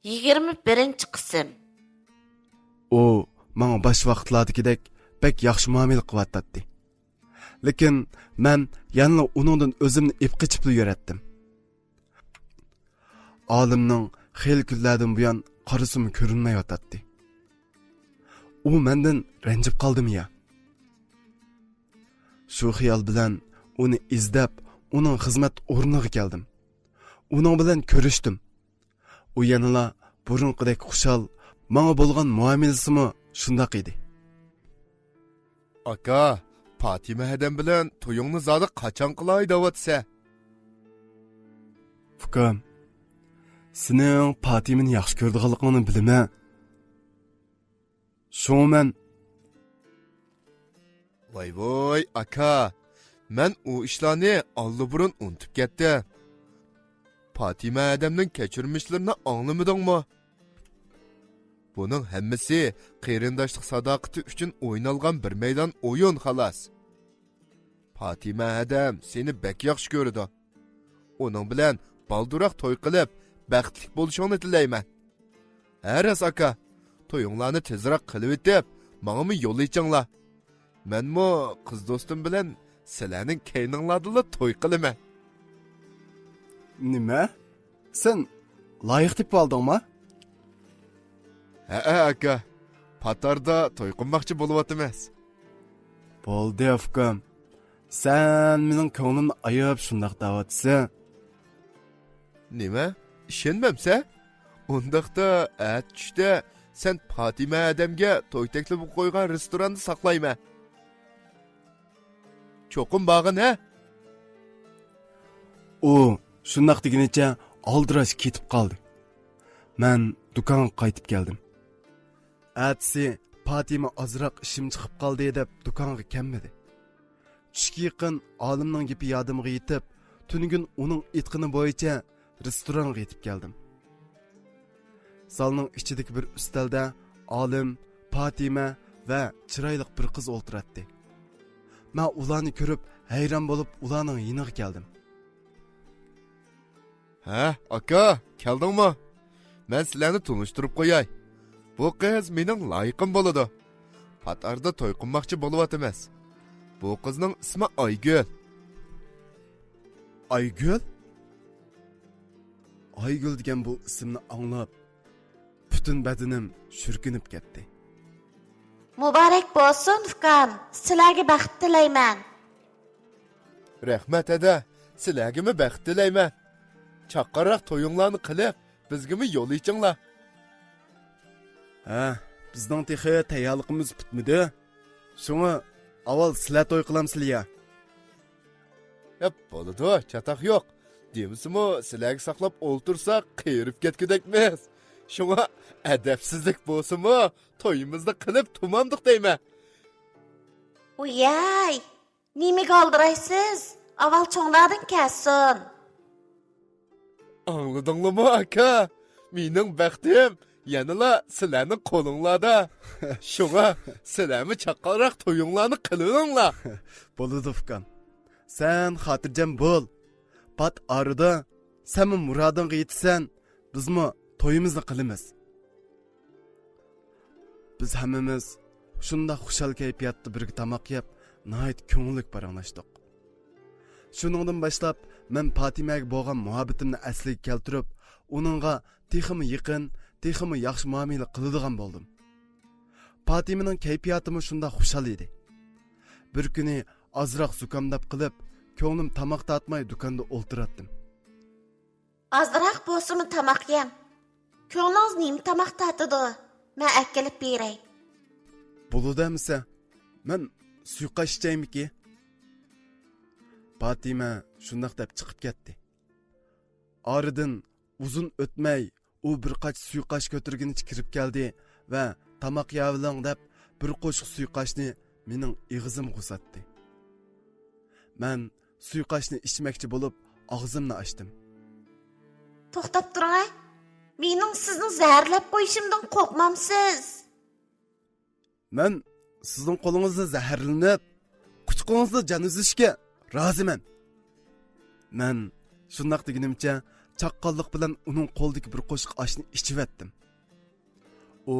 21 qism. U menga bosh vaqtlardagidek bek yaxshi muomala qilyapti. Lekin men yana uningdan o'zimni ip qichib yuratdim. Olimning xil kunlardan buyon qarasim ko'rinmayotdi. U mendan ranjib qoldim ya. Shu xiyol bilan uni izlab, uning xizmat o'rniga keldim. Uning bilan ko'rishdim. U yanala burunqidek xushal, menga bo'lgan muomalasimi shundoq edi. Aka, Fatima hadam bilan to'yingni zodi qachon qilay deyapsa? Fukam, sening Fatimani yaxshi ko'rdiganligingni bilaman. Shu men Voy, aka. Men u ishlarni allburun unutib ketdim. Fatima adamning kechirmishlarini anglamadingmi? Buning hammasi qarindoshlik sadoqati uchun o'ynalgan bir maydon o'yin xolos. Fatima adam seni bek yaxshi ko'rdi. Uning bilan balduroq to'y qilib, baxtli bo'lishingni tilayman. Haras aka, to'yinglarni tezroq qilib etib, menga yo'l ochinglar. Menmo qiz do'stim bilan sizlarning keyninglarni to'y qilaman. nima? Sen loyiq deb oldingmi? Ha aka, Patarda to'y qilmoqchi bo'lyapmiz. Bo'ldi Fukam. Sen mening ko'nglimni ayab shundoq davatsan. Nima? Ishonmamsa? Undaqda at tushda sen Fatima adamga to'y taklif qo'ygan restoranda saqlayman. Cho'qim bag'in ha? U shundoq degunicha oldirash ketib qoldi. Men do'konga qaytib keldim. Atsi Fatima azroq ishim chiqib qoldi deb do'konga kelmadi. Tushga yaqin olimning gapi yodimga yetib, tungun uning aytgani bo'yicha restoranga yetib keldim. Zalning ichidagi bir ustalda olim, Fatima va chiroyli bir qiz o'ltiradi. Men ularni ko'rib hayron bo'lib ularning yiniga keldim. Ha, aka, keldingmi? Men sizlarni tanishtirib qo'yay. Bu qiz mening loyiqim bo'ladi. Patarda to'y qilmoqchi bo'lyapmiz. Bu qizning ismi Aygul. Aygul? Aygul degan bu ismni anglab, butun badanim shurkinib ketdi. Muborak bo'lsin Fukam. Sizlarga baxt tilayman. Rahmat ada, sizlarga baxt tilayman. Chaqqaroq to'yinglarni qilib, bizga yo'l ochinglar. Ha, bizning texi tayyorligimiz bitmidi. Shunga avval sizlar to'y qilamsizlar ya. Yap, bo'ladi, chataq yo'q. Demisimi, sizlarga saqlab o'ltirsak, qiyirib ketgudekmiz. Shunga adabsizlik bo'lsa-mu, to'yimizni qilib tumandiq deyman. Uyay, nimaga oldiraysiz? Avval cho'nglardan kessin. Angladingmi aka? Mening baxtim yanala sizlarning qo'linglarda. Shunga sizlarni chaqqaroq to'yinglarni qilinglar. Bo'ladi Fukam. Sen xotirjam bo'l. Pat arada sen murodingga yetsan, bizmi to'yimizni qilamiz. Biz hammamiz shunda xushal kayfiyatda birga tamoq yeb, nihoyat ko'ngillik paranglashdik. Shuningdan boshlab men Fatimaga bo'lgan muhabbatimni asliga keltirib, uningga teximi yaqin, teximi yaxshi muomala qiladigan bo'ldim. Fatimaning kayfiyatimi shunda xushal edi. Bir kuni azroq zukamdab qilib, ko'nglim tamoq tatmay do'konda o'ltiratdim. Azroq bo'lsin tamoq yem. Ko'nglingiz nima tamoq tatidi? Men akilib beray. Bo'ludamisa, men suyqash ichaymiki? Fatima shundoq deb chiqib ketdi. Oradan uzun o'tmay u bir qach suyqash ko'tirgunicha kirib keldi va tamoq yavlang deb bir qo'shiq suyqashni mening ig'izimga uzatdi. Men suyqashni ichmoqchi bo'lib og'zimni ochdim. To'xtab turing. Mening sizni zaharlab qo'yishimdan qo'rqmamsiz. Men sizning qo'lingizda zaharlanib, quchqingizda jon uzishga roziman. Men shundoq deganimcha chaqqonlik bilan uning qo'lidagi bir qo'shiq oshni ichib etdim. U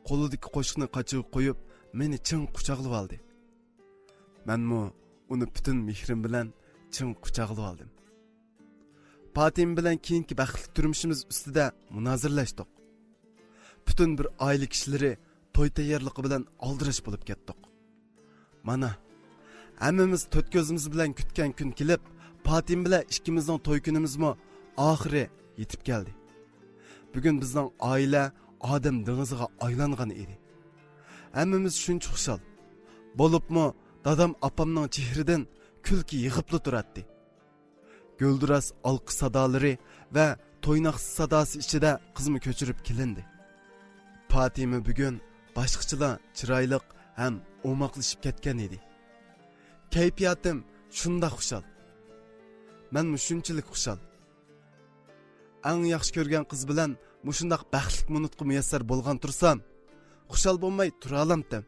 qo'lidagi qo'shiqni qachiga qo'yib, meni chin quchoqlab oldi. Menmi uni butun mehrim bilan chin quchoqlab oldim. Fatim bilan keyingi baxtli turmushimiz ustida munozirlashdik. Butun bir oila kishilari to'y tayyorligi bilan oldirish bo'lib ketdik. Mana hammamiz to'rt ko'zimiz bilan kutgan kun kelib, Fatim bilan ikkimizning to'y kunimizmi oxiri yetib keldi. Bugun bizning oila odam dengiziga aylangan edi. Hammamiz shuncha xushal. Bo'libmi, dadam opamning chehridan kulki yig'ibli turardi. Gulduras alqi sadolari va to'ynaqsi sadosi ichida qizmi ko'chirib kelindi. Fatima bugun boshqachalar chiroyli ham o'moqlashib ketgan edi. Kayfiyatim shunda xushal. Men shunchalik xushal. Eng yaxshi ko'rgan qiz bilan mushundaq baxtli minutga muyassar bo'lgan tursam, xushal bo'lmay tura olamdim.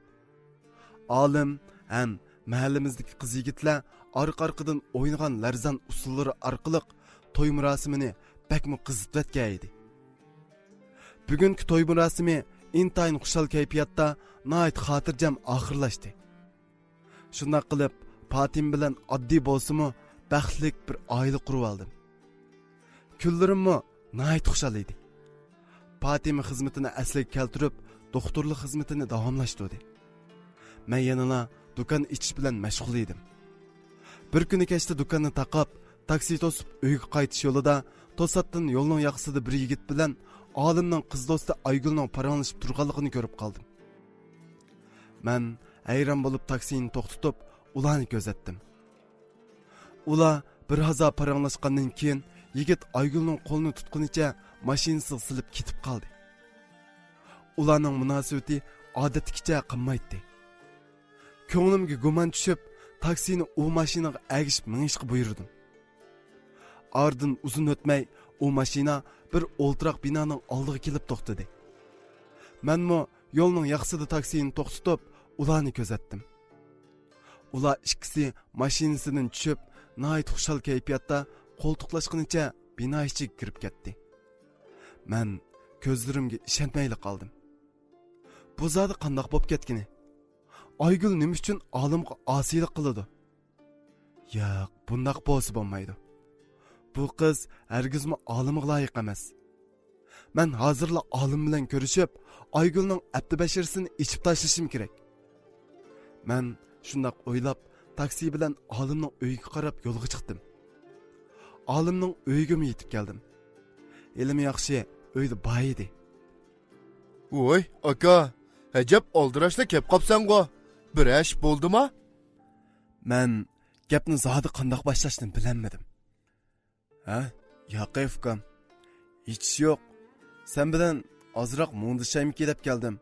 Olim ham mahallamizdagi qiz yigitlar arqa-arqadan o'ynagan larzan usullari orqali to'y marosimini bakmi qizitgan edi. Bugungi to'y marosimi intayin xushal kayfiyatda nihoyat xotirjam oxirlashdi. Shunday qilib, Fatim bilan oddiy bo'lsa-mu, baxtli bir oila qurib oldim. Kunlarimmi nihoyat xushal edi. Fatima xizmatini asliga keltirib, doktorlik xizmatini davomlashtirdi. Men yanına do'kon ichish bilan mashg'ul edim. Bir kuni kechda do'konni taqab, taksi to'sib uyga qaytish yo'lida to'satdan yo'lning yoqasida bir yigit bilan olimning qiz do'sti Aygulning paranglashib turganligini ko'rib qoldim. Men hayron bo'lib taksini to'xtatib, ularni kuzatdim. Ular bir hazo paranglashgandan keyin yigit Aygulning qo'lini tutqunicha mashinasiga silib ketib qoldi. Ularning munosabati odatdagicha qimmaydi. Ko'nglimga gumon tushib, taksini u mashinaga agishib minishga buyurdim. Ardın uzun o'tmay, u mashina bir o'ltiroq binoning oldiga kelib to'xtadi. Menmi yo'lning yoqasida taksini to'xtatib, ularni kuzatdim. Ular ikkisi mashinasidan tushib, nihoyat xushal kayfiyatda qo'ltiqlashganicha bino ichiga kirib ketdi. Men ko'zlarimga ishonmay qoldim. Bu zodi qandoq bo'lib ketgani? Aygul nima uchun olimga osiylik qiladi? Yo'q, bundoq bo'lsa bo'lmaydi. Bu qiz hargizmi olimga loyiq emas. Men hozirla olim bilan ko'rishib, Aygulning abdi bashirsini ichib tashlashim kerak. Men shundoq o'ylab, taksi bilan olimning uyiga qarab yo'lga chiqdim. Olimning uyiga yetib keldim. Elimi yaxshi, uyda boy edi. Voy, aka, ajab oldirashda kep qopsan-ku. Bir ish bo'ldimi? Men gapni zodi qandoq boshlashni bilmadim. Ha? Yo'q, ukam. Hech yo'q. Sen bilan ozroq mundishaymi kelib keldim.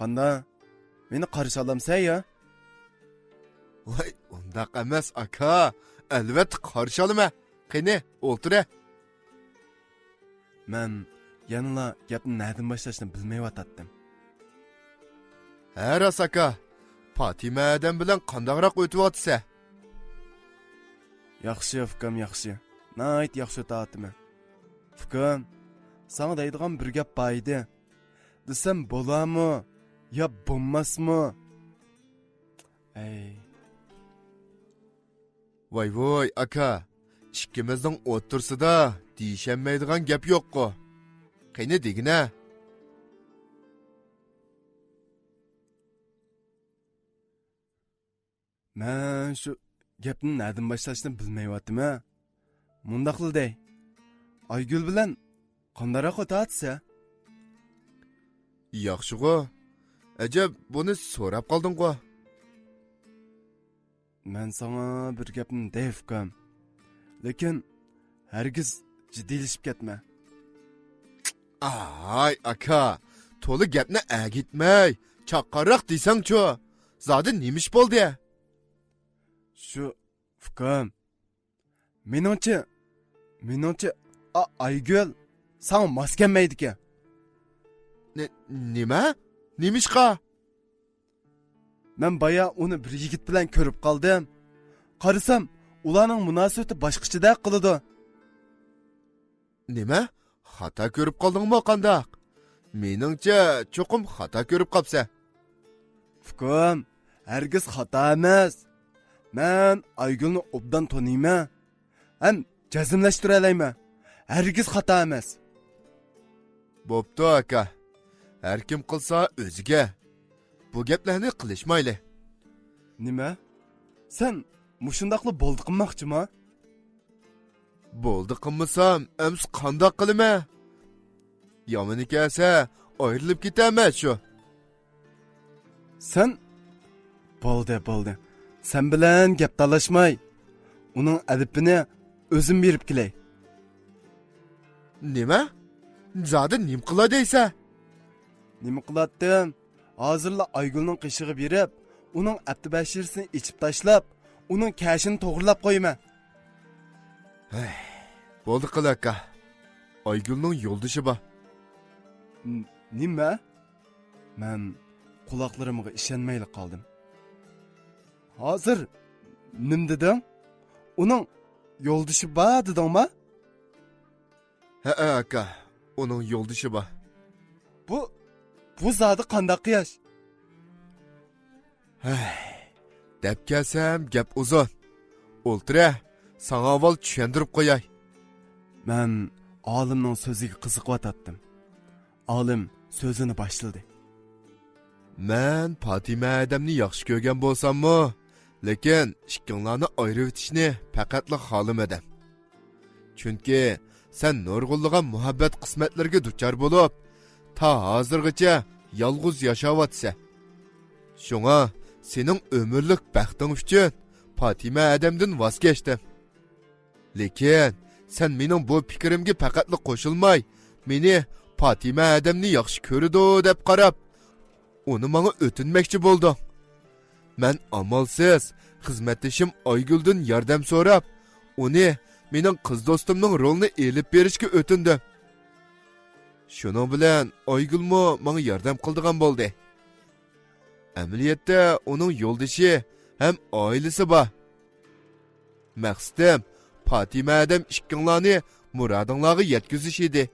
Qanda? Meni qarshi olamsan ya? Voy, undaq emas, aka. Albatta qarshi olaman. Qani, o'tir. Men yanıla gapni nereden boshlashni bilmay o'tatdim. Ha, ras aka. Fatima adam bilan qandaqroq o'tyapsa? Yaxshi, ukam, yaxshi. Nihoyat yaxshi o'tyaptimi? Ukam, sana deydigan bir gap bor edi. Desam bo'ladimi? Yo, bo'lmasmi? Ey. Voy, aka. Ikkimizning o'tirsida deyishamaydigan gap yo'q-ku. Qani degina. Men shu gapni nereden boshlashni bilmayaptim-a. Mundaqliday. Aygul bilan qandaroq o'tayotsa? Yaxshi-ku. Ajab, buni so'rab qolding-ku. Men sana bir gapni deyfkam. Lekin hargiz jiddiylashib ketma. Ay, aka. To'li gapni agitmay. Chaqqaroq desang-chu. Zodi nemish bo'ldi? Shu ukam. Meningcha Aygul sana mos kelmaydi-ku. Nima? Nemishqa? Men baya uni bir yigit bilan ko'rib qoldim. Qarasam, ularning munosabati boshqacha qiladi. Nima? Xato ko'rib qoldingmi qandaq? Meningcha, cho'qim xato ko'rib qopsa. Ukum, hargiz xato emas. Men Aygulni obdan tanıyman. Ham jazmlashtira olayman. Hargiz xato emas. Bo'pti aka. Har kim qilsa o'ziga. Bu gaplarni qilishmayli. Nima? Sen mushundaqli bo'ldi qilmoqchimi? Bo'ldi qilmasam, ams qandoq qilaman? Yomoni kelsa, ayrilib ketaman shu. Sen bo'ldi. Sen bilan gap talashmay, uning adibini o'zim berib kelay. Nima? Zodi nim qila deysa? Nima qilatdim? Hozirla Aygulning qishig'i berib, uning abtibashirsini ichib tashlab, uning kashini to'g'rilab qo'yman. Bo'ldi qil aka. Aygulning yo'ldoshi bor. Nima? Men quloqlarimga ishonmayli qoldim. Hozir nim dedim? Uning yo'ldoshi bor dedingmi? Ha aka, uning yo'ldoshi bor. Bu zodi qanday qiyash? Deb kelsam gap uzun. O'ltira, sana avval tushuntirib qo'yay. Men olimning so'ziga qiziqib Olim so'zini boshladi. Men Fatima adamni yaxshi ko'rgan bo'lsam-mu, lekin ikkinglarni ayirib o'tishni faqatla xohlamadim. Chunki sen nurg'unlagan muhabbat qismatlarga duchor bo'lib, ta hozirgacha yolg'iz yashayotsan. Shunga sening umrlik baxting uchun Fatima adamdan voz kechdim. Lekin sen mening bu fikrimga faqatla qo'shilmay, meni Fatima adamni yaxshi ko'rdi deb qarab, uni menga o'tinmoqchi bo'lding. Men amalsiz xizmatdashim Ayguldan yordam so'rab, uni mening qiz do'stimning rolini elib berishga o'tindim. Shuning bilan Aygulmo menga yordam qildigan bo'ldi. Amaliyotda uning yo'ldoshi ham oilasi bor. Maqsadim Fatima adam ikkinglarni murodinglarga yetkazish edi.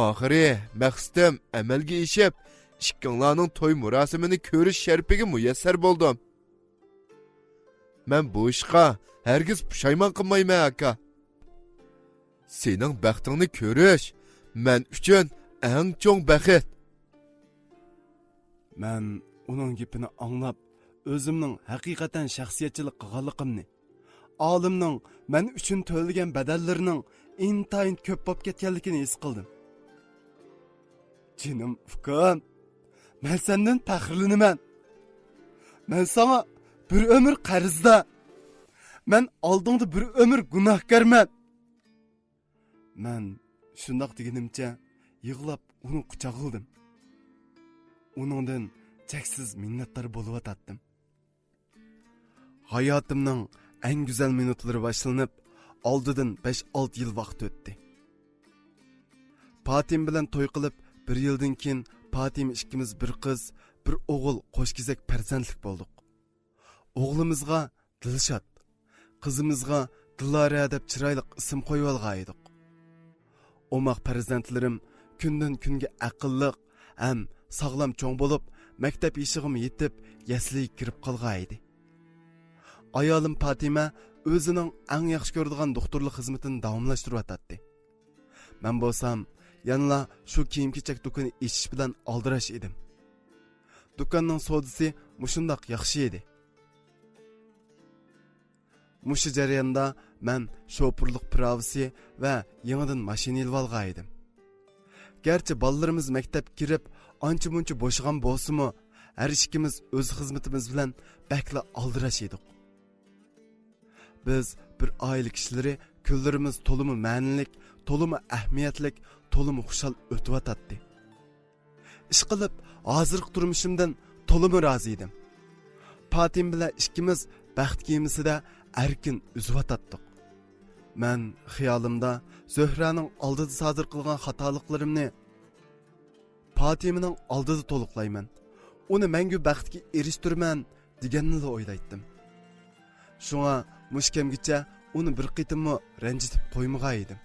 Oxiri maqsadim amalga oshib, ikkinglarning to'y murosimini ko'rish sharafiga muyassar bo'ldim. Men bu ishga hargiz pushaymon qilmayman aka. Sening baxtingni ko'rish men uchun eng cho'ng baxt. Men uning gapini anglab, o'zimning haqiqatan shaxsiyatchilik qilganligimni, olimning men uchun to'lagan badallarining intayin ko'p bo'lib ketganligini his qildim. Jinim ukum, men sendan faxrlanaman. Men sana bir ömür qarzda. Men oldingda bir ömür gunohkorman. Men shundoq deganimcha yig'lab uni quchoqladim. Uningdan cheksiz minnatdor bo'lib o'tdim. Hayotimning eng go'zal minutlari boshlanib, oldidan 5-6 yil vaqt o'tdi. Fatim bilan to'y qilib, 1 yildan keyin Fatim ikkimiz bir qiz, bir o'g'il qo'shkizak farzandlik bo'ldik. O'g'limizga Dilshod, qizimizga Dilara deb chiroyli ism qo'yib olgan edik. Omaq farzandlarim kundan kunga aqlli ham sog'lom cho'ng bo'lib, maktab eshig'iga yetib, yasliga kirib qolgan edi. Ayolim Fatima o'zining eng yaxshi ko'radigan doktorlik xizmatini davomlashtiryotdi. Men bo'lsam, yanla shu kiyim-kechak do'koni ichish bilan oldirash edim. Do'konning sodisi mushundoq yaxshi edi. Mushi jarayonda men shopurlik pravisi va yangidan mashina olib olgan edim. Gerçi bolalarimiz maktab kirib, ancha-muncha bo'shagan bo'lsa-mu, har ikkimiz o'z xizmatimiz bilan bakla oldirash edik. Biz bir oila kishilari kunlarimiz to'limi ma'nilik, to'limi ahamiyatlik, to'limi xushal o'tib. Ish qilib, hozirgi turmushimdan to'limi rozi edim. Fatim bilan ikkimiz baxt kiyimisida erkin uzvatdik. Men xiyolimda Zöhraning oldida sodir qilgan xatoliklarimni Fatimning oldida to'liqlayman. Uni mengu baxtga erishtirman deganni o'ylaydim. Shunga mushkamgacha uni bir qitimmi ranjitib qo'ymagan edim.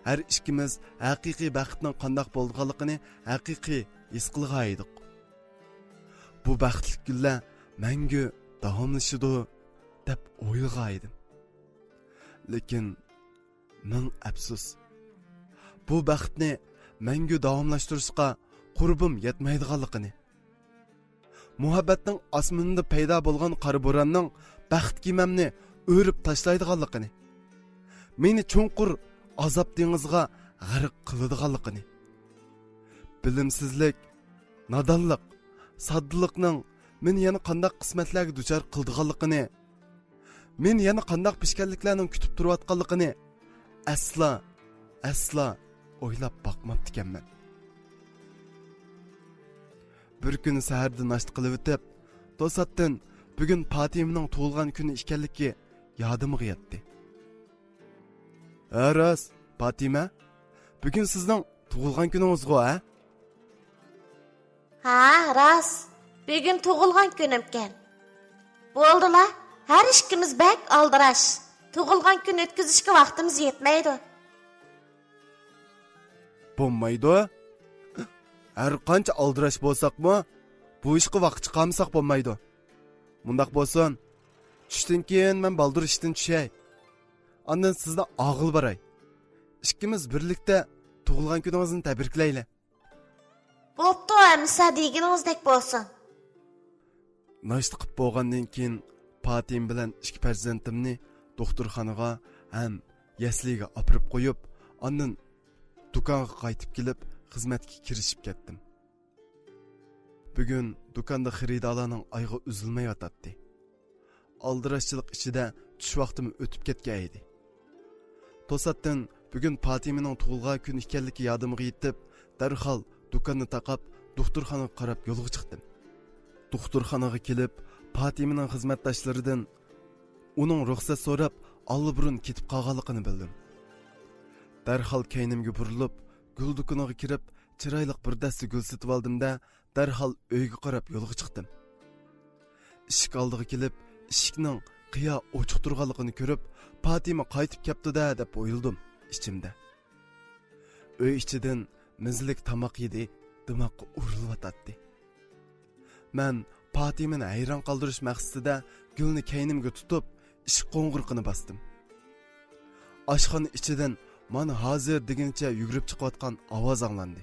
har ikkimiz haqiqiy baxtning qandoq bo'lganligini haqiqiy his qilg'aydik. Bu baxtli kunlar mangu davomlashidi deb o'ylag'aydim. Lekin ming afsus. Bu baxtni mangu davomlashtirishga qurbim yetmaydiganligini. Muhabbatning osmonida paydo bo'lgan qor bo'ronning baxt kemamni o'rib tashlaydiganligini. Meni cho'nqur azob dengizga g'arq qiladiganligini. Bilimsizlik, nodonlik, soddiliqning meni yana qanday qismatlarga duchor qildiganligini, meni yana qanday pishkanliklarning kutib turayotganligini asla o'ylab boqmabdi ekanman. Bir kuni saharda nashta qilib o'tib, to'satdan bugun Patimaning tug'ilgan kuni ekanligi yodimga yetdi. Aras, Patima, bugün sizning tug'ilgan kuningiz-ku, ha? Ha, ras. Bugün tug'ilgan kunimkan. Bo'ldi-la, har ikkimiz bak aldirash. Tug'ilgan kun o'tkazishga vaqtimiz yetmaydi. Bo'lmaydi. Har qancha aldirash bo'lsaqmi, bu ishga vaqt chiqamsak bo'lmaydi. Mundaq bo'lsin, tushdan keyin men baldur ishdan tushay. Ondan sizni og'il baray. İkimiz birlikte tug'ilgan kuningizni tabriklayli. Bo'pti, amsa deganingizdek bo'lsin. Nashta qilib bo'lgandan keyin Patim bilan ikki farzandimni doktorxonaga ham yasliga olib qo'yib, ondan do'konga qaytib kelib, xizmatga kirishib ketdim. Bugun do'konda xaridorlarning oyog'i uzilmay yotadi. Aldirashchilik ichida tush vaqtim o'tib ketgan edi. To'satdan bugun Patimaning tug'ilgan kun ekanligi yodimga yetib, darhol do'konni taqab, doktorxonaga qarab yo'lga chiqdim. Doktorxonaga kelib, Patimaning xizmatdoshlaridan uning ruxsat so'rab, allburun ketib qolganligini bildim. Darhol keynimga burilib, gul do'koniga kirib, chiroyli bir dasta gul sotib oldim-da, darhol uyga qarab yo'lga chiqdim. Eshik oldiga kelib, eshikning qiya ochiq turganligini ko'rib, Patima qaytib kelibdi-da deb o'yladim ichimda. Uy ichidan mizlik tamoq yedi, dimoqqa urilyotdi. Men Patimani hayron qoldirish maqsadida gulni keynimga tutib, eshik qo'ng'irqini bosdim. Oshxona ichidan mana hozir degancha yugurib chiqayotgan ovoz anglandi.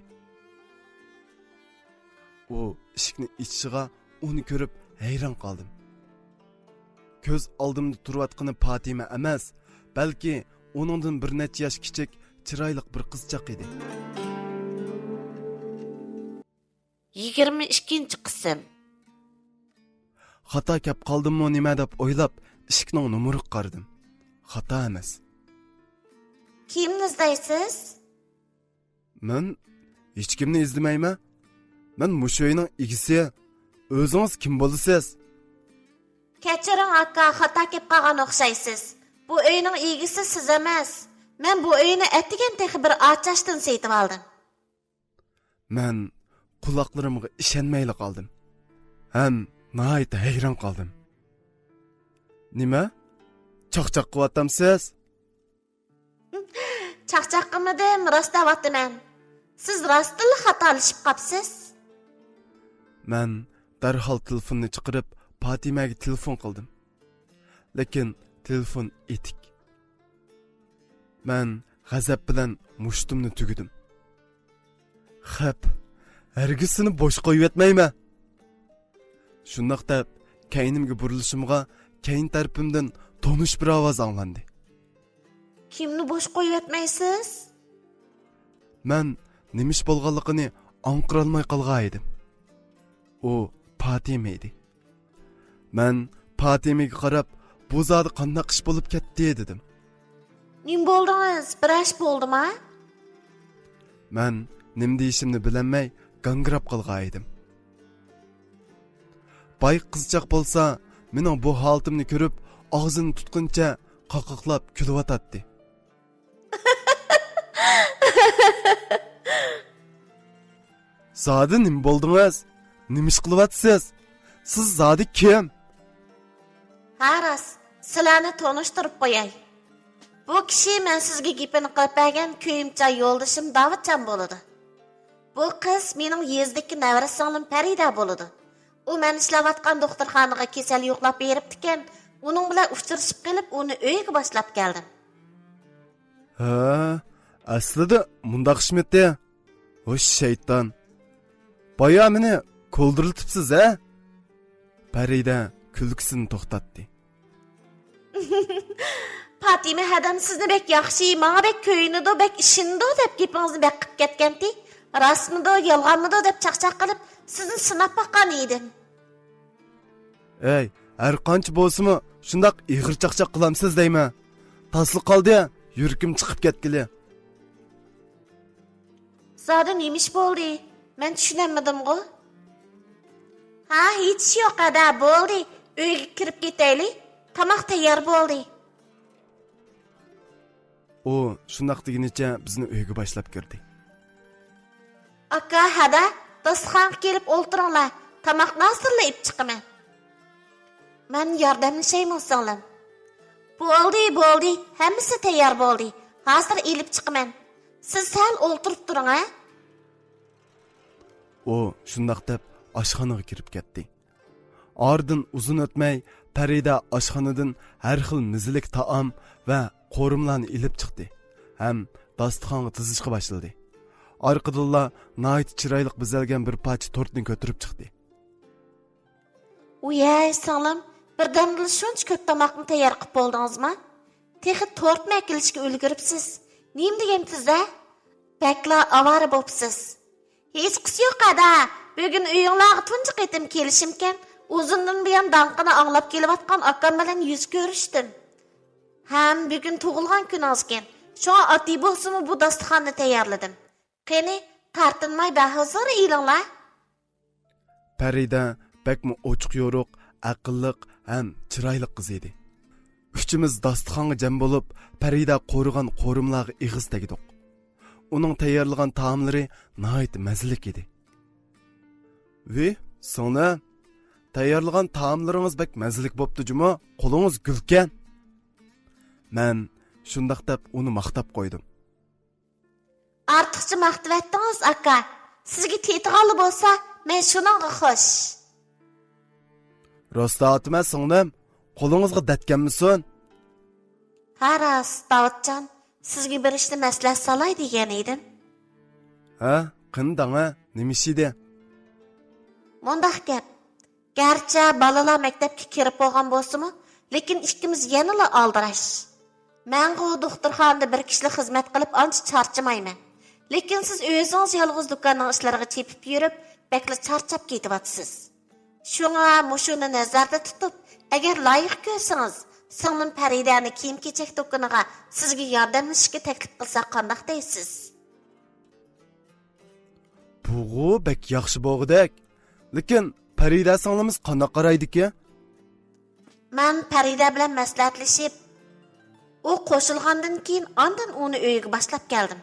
U eshikni ichiga uni ko'rib hayron qoldim. Ko'z oldimda turayotgani Patima emas, balki uningdan bir necha yosh kichik, chiroyli bir qizchaq edi. 22-qism. Xato kep qoldimmi nima deb o'ylab, eshikning numeriga qaradim. Xato emas. Kimni izlaysiz? Men hech kimni izlamayman. Men mushu uyning egisi. O'zingiz kim bo'lasiz? Kechiring aka, xato kelib qolgan o'xshaysiz. Bu uyning egisi siz emas. Men bu uyni atigan texi bir ochashdan setib oldim. Men quloqlarimga ishonmay qoldim. Ham nihoyat hayron qoldim. Nima? Chaqchaq qilyapsiz? Chaqchaq qilmadim, rostlayapman. Siz rostilla xatolashib qopsiz. Men darhol telefonni chiqarib Patimaga telefon qildim. Lekin telefon etik. Men g'azab bilan mushtumni tugidim. Xap, hargisini bo'sh qo'yib etmayman. Shundoq deb keynimga burilishimga keyin tarafimdan tonish bir ovoz anglandi. Kimni bo'sh qo'yib etmaysiz? Men nimish bo'lganligini anqirolmay qolgan edim. U Patima edi. Men Patimaga qarab, bu zodi qanday ish bo'lib ketdi dedim. Nim bo'ldingiz? Bir ish bo'ldimi? Men nim deyishimni bilmay gangrab qolgan edim. Bay qizchaq bo'lsa, mening bu holatimni ko'rib, og'zini tutquncha qaqoqlab kulyotdi. Zodi nim bo'ldingiz? Nima ish qilyapsiz? Siz zodi kim? Ha, ras. Sizlarni tanishtirib qo'yay. Bu kishi men sizga gapini qilib bergan köyimcha yo'ldashim Davudjon bo'ladi. Bu qiz mening yezdagi navara singlim Farida bo'ladi. U men ishlayotgan doktorxonaga kasal yo'qlab beribdi-ken, uning bilan uchrashib qilib, uni uyiga boshlab keldim. Ha, aslida mundaq ishmidi. Hoş şeytan. Bayağı meni ko'ldiriltibsiz ha? Farida kulgisini to'xtatdi. Fatima hadam sizni bek yaxshi, menga bek ko'yinidi, bek ishindi deb gapingizni bek qilib ketgandi. Rostmidi, yolg'onmidi deb chaqchaq qilib sizni sinab boqqan edim. Ey, har qancha bo'lsa-mu, shundoq ig'ir chaqchaq qilamsiz deyman. Tasli qoldi, yurkim chiqib ketgili. Zodi nemish bo'ldi? Men tushunamadim-ku. Ha, hech yo'q ada bo'ldi. Uyga kirib ketaylik. Tomoq tayyor bo'ldi. O, shundoq deginicha bizni uyga boshlab kirdi. Aka, hada, dasturxonga kelib o'ltiringlar. Tomoqni hazırlayib chiqaman. Men yordamlashayman singlim. Bo'ldi. Hammasi tayyor bo'ldi. Hozir elib chiqaman. Siz sal o'ltirib turing, ha? O, shundoq deb oshxonaga kirib ketdi. Ardın uzun o'tmay Farida oshxonadan har xil mizlik taom va qo'rimlarni ilib chiqdi. Ham dasturxonga tizishga boshladi. Orqadilla nayt chiroyli bezalgan bir parcha tortni ko'tarib chiqdi. Uyay singlim, birdamda shuncha ko'p tomoqni tayyor qilib bo'ldingizmi? Texi tort makilishga ulguribsiz. Nim degansizda? Bakla avara bo'psiz. Hech qisi yo'q ada. Bugun uyinglarga tunji qaytim kelishimkan, uzundan buyon danqini anglab kelayotgan akam bilan yuz ko'rishdim. Ham bugun tug'ilgan kuningiz-ken. Shu ati bo'lsa-mu bu dasturxonni tayyorladim. Qani, tartinmay bahozir elinglar. Farida bakmi ochiq yo'ruq, aqlliq ham chiroyli qiz edi. Uchimiz dasturxonga jam bo'lib, Farida qo'rg'an qo'rimlarga ig'iz tegdik. Uning tayyorlagan taomlari nihoyat mazalik edi. Ve, sonra tayyorlagan taomlaringiz bak mazalik bo'pti-jumi, qo'lingiz gulkan. Men shundoq deb uni maqtab qo'ydim. Ortiqcha maqtavatdingiz aka. Sizga tetig'ali bo'lsa, men shuningga xush. Rosta atma singlim, qo'lingizga datganmisan? Haras, Davudjon, sizga bir ishni maslahat solay degan edim. Ha, qindanga, nima ish edi? Mundaq gap. Garchi balalar maktabga kirib bo'lgan bo'lsa-mu, lekin ikkimiz yanala aldirash. Men bu doktorxonada bir kishilik xizmat qilib ancha charchamayman. Lekin siz o'zingiz yolg'iz do'konning ishlariga chepib yurib, bakla charchab ketyapsiz. Shunga mushuni nazarda tutib, agar loyiq ko'rsangiz, singlim Faridani kiyim-kechak do'koniga sizga yordamlashishga taklif qilsak qanday deysiz? Bu bek yaxshi bo'lg'idek. Lekin Farida singlimiz qanday qaraydi-ki? Men Farida bilan maslahatlashib, u qo'shilgandan keyin ondan uni uyiga boshlab keldim.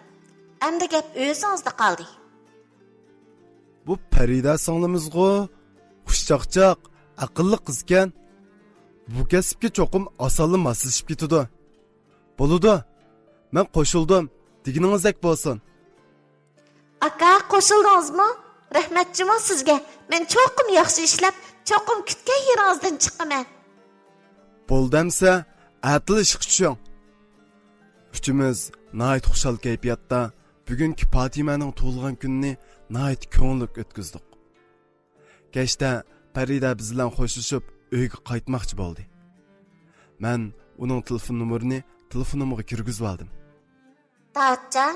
Endi gap o'zingizda qoldi. Bu Farida singlimizg'o xushchaqchaq, aqlli qizkan. Bu kasbga cho'qim osonli moslashib ketadi. Bo'ladi. Men qo'shildim. Deginingizdak bo'lsin. Aka, qo'shildingizmi? Rahmatjimo sizga. Men cho'qim yaxshi ishlab, cho'qim kutgan yeringizdan chiqaman. Bo'ldimsa, atil ish qilishing. Uchimiz nihoyat xushal kayfiyatda bugungi Fatimaning tug'ilgan kunini nihoyat ko'ngilli o'tkazdik. Kechda Farida biz bilan xo'shlashib, uyga qaytmoqchi bo'ldi. Men uning telefon nomerini telefonimga kirgizib oldim. Davudjon,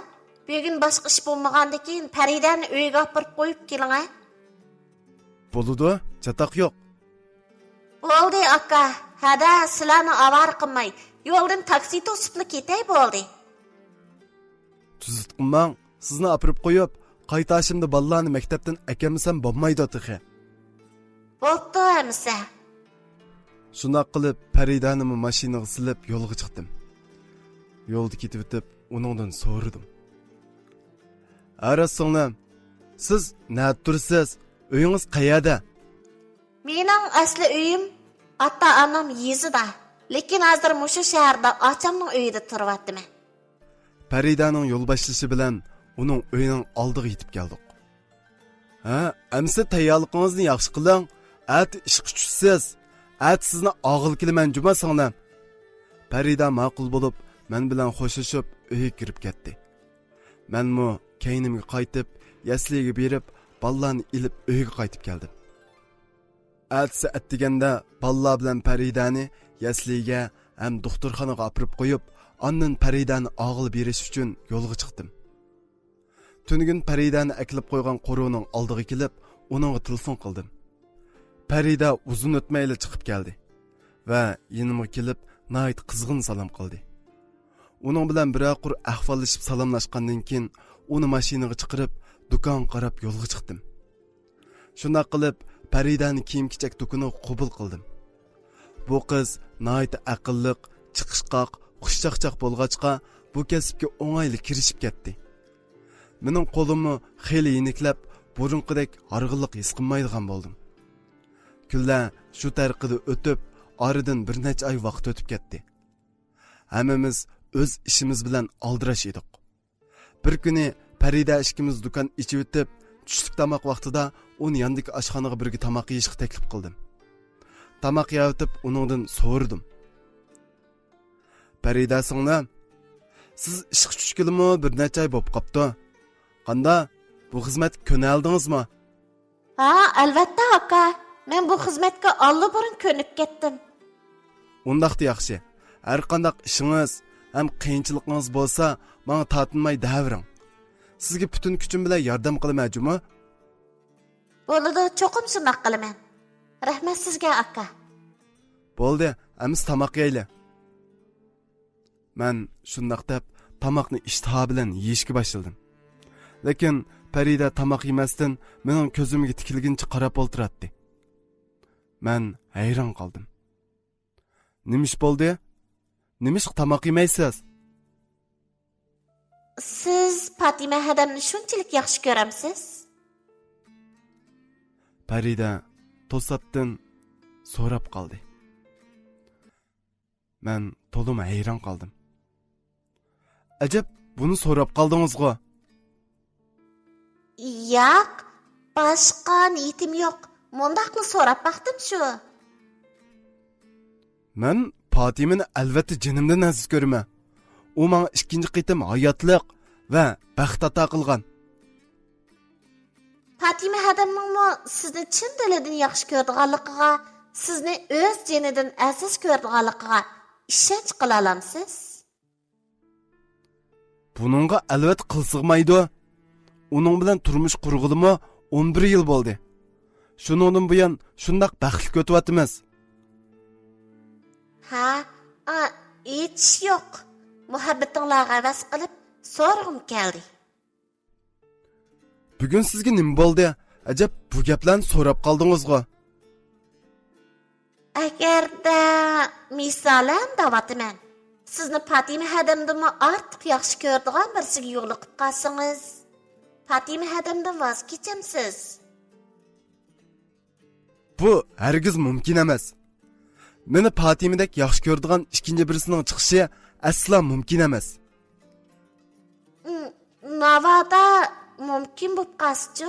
bugun boshqa ish bo'lmagandan keyin Faridani uyiga olib qo'yib keling, ha? Bo'ladi, chatoq yo'q. Bo'ldi aka. Hada sizlarni avar qilmay, yo'ldan taksi to'sibli ketay bo'ldi. Tuzitqinman, sizni olib qo'yib, qaytashimda bolalarni maktabdan akamsam bo'lmaydi tig'i. Bo'pti hamsa. Shunaq qilib Faridani mashinaga silib yo'lga chiqdim. Yo'lda ketib o'tib, uningdan so'radim. "Aras singlim, siz nima tursiz? Uyingiz qayerda?" Mening asli uyim ota-onam yezida. Lekin hozir mushu shaharda achamning uyida turyapman. Paridaning yo'l boshlashi bilan uning uyining oldiga yetib keldik. Ha, amsa tayyorligingizni yaxshi qiling. At ishga tushsiz. At sizni og'il kelaman juma singlim. Parida ma'qul bo'lib, men bilan xo'shishib uyga kirib ketdi. Menmi keynimga qaytib, yasliga berib, ballarni ilib uyga qaytib keldim. Atsa atdiganda ballar bilan Paridani yasliga ham doktorxonaga olib qo'yib, ondan Paridani og'il berish uchun yo'lga chiqdim. Tungün Paridani aklib qo'ygan qo'runing oldiga kelib, uningga telefon qildim. Parida uzun o'tmayli chiqib keldi va yonimga kelib, nayt qizg'in salom qildi. Uning bilan bir oqur ahvollashib salomlashgandan keyin uni mashinaga chiqarib, do'kon qarab yo'lga chiqdim. Shunda qilib Paridani kiyim-kechak do'koniga qabul qildim. Bu qiz nayt aqlliq, chiqishqoq, xushchaqchaq bo'lg'achqa bu kasbga o'ng'ayli kirishib ketdi. Mening qo'limni xeyli yeniklab, burunqidek harg'iliq his qilmaydigan bo'ldim. Kunlar shu tariqada o'tib, oradan bir necha oy vaqt o'tib ketdi. Hammamiz o'z ishimiz bilan aldirash edik. Bir kuni Parida ishkimiz do'kon ichib o'tib, tushlik tomoq vaqtida uni yandagi oshxonaga birga tomoq yeyishga taklif qildim. Tomoq yeyotib, uningdan so'radim. Parida singlim, siz ishga tushgilimi bir necha oy bo'lib qopti. Qanda bu xizmatga ko'naldingizmi? Ha, albatta aka. Men bu xizmatga allburun ko'nib ketdim. Undaqda yaxshi. Har qanday ishingiz ham qiyinchiligingiz bo'lsa, menga tortinmay davring. Sizga butun kuchim bilan yordam qilaman, juma. Bo'ladi, cho'qim shundoq qilaman. Rahmat sizga aka. Bo'ldi, amiz tomoq yeyli. Men shundoq deb tomoqni ishtiha bilan yeyishga boshladim. Lekin Parida tomoq yemasdan mening ko'zimga tikilguncha qarab o'tirardi. Men hayron qoldim. Nimish bo'ldi? Nimish tomoq yemaysiz? Siz Fatima hadamni shunchalik yaxshi ko'ramsiz? Parida to'satdan so'rab qoldi. Men to'lim hayron qoldim. Ajab, buni so'rab qoldingizmi? Yo'q, boshqa niyatim yo'q. Mundaqni so'rab baxtim shu. Men Fatimani albatta jinimdan aziz ko'raman. U menga ikkinchi qitim hayotliq va baxt ato qilgan. Fatima hadamning sizni chin dilidan yaxshi ko'rganligiga, sizni o'z jinidan aziz ko'rganligiga ishonch qila olamsiz? Buningga albatta qilsig'maydi. Uning bilan turmush qurg'ilimi 11 yil bo'ldi. Shuningdan buyon shundoq baxtli o'tyapmiz. Ha, hech yo'q. Muhabbatinglarga havas qilib so'rag'im keldi. Bugun sizga nima bo'ldi? Ajab, bu gaplarni so'rab qoldingizmi? Agarda misolan da'vatiman, sizni Fatima hadamdan ortiq yaxshi ko'radigan birisiga yo'liqib qolsangiz, Fatima hadamdan voz kechamsiz? Bu hargiz mumkin emas. Meni Fatimidek yaxshi ko'radigan ikkinchi birisining chiqishi asla mumkin emas. Navada mumkin bo'lib qolsa-chi?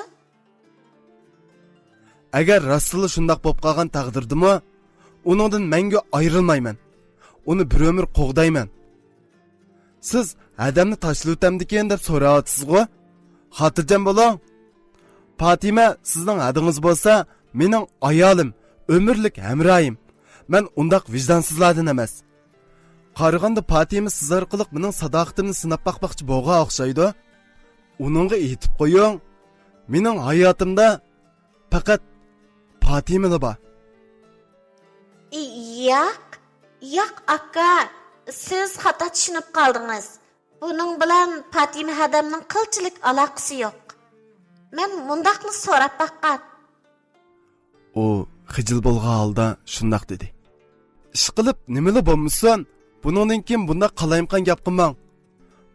Agar rostli shundoq bo'lib qolgan taqdirdimi, uningdan menga ayrilmayman. Uni bir umr qo'g'dayman. Siz adamni tashlab o'tamdikan deb so'rayapsizmi? Xotirjam bo'ling. Fatima sizning adingiz bo'lsa, mening ayolim, umrlik hamroyim. Men undaq vijdonsizlardan emas. Qaraganda Fatima siz orqali mening sadoqatimni sinab baqmoqchi bo'lgan o'xshaydi. Uningga aytib qo'ying. Mening hayotimda faqat Fatima bor. Yo'q aka, siz xato tushunib qoldingiz. Buning bilan Fatima hadamning qilchilik aloqasi yo'q. Men mundaqni so'rab baqqan. O xijil bo'lgan holda shundoq dedi. Ish qilib nimali bo'lmasin, buningdan keyin bunda qalayimqan gap qilmang.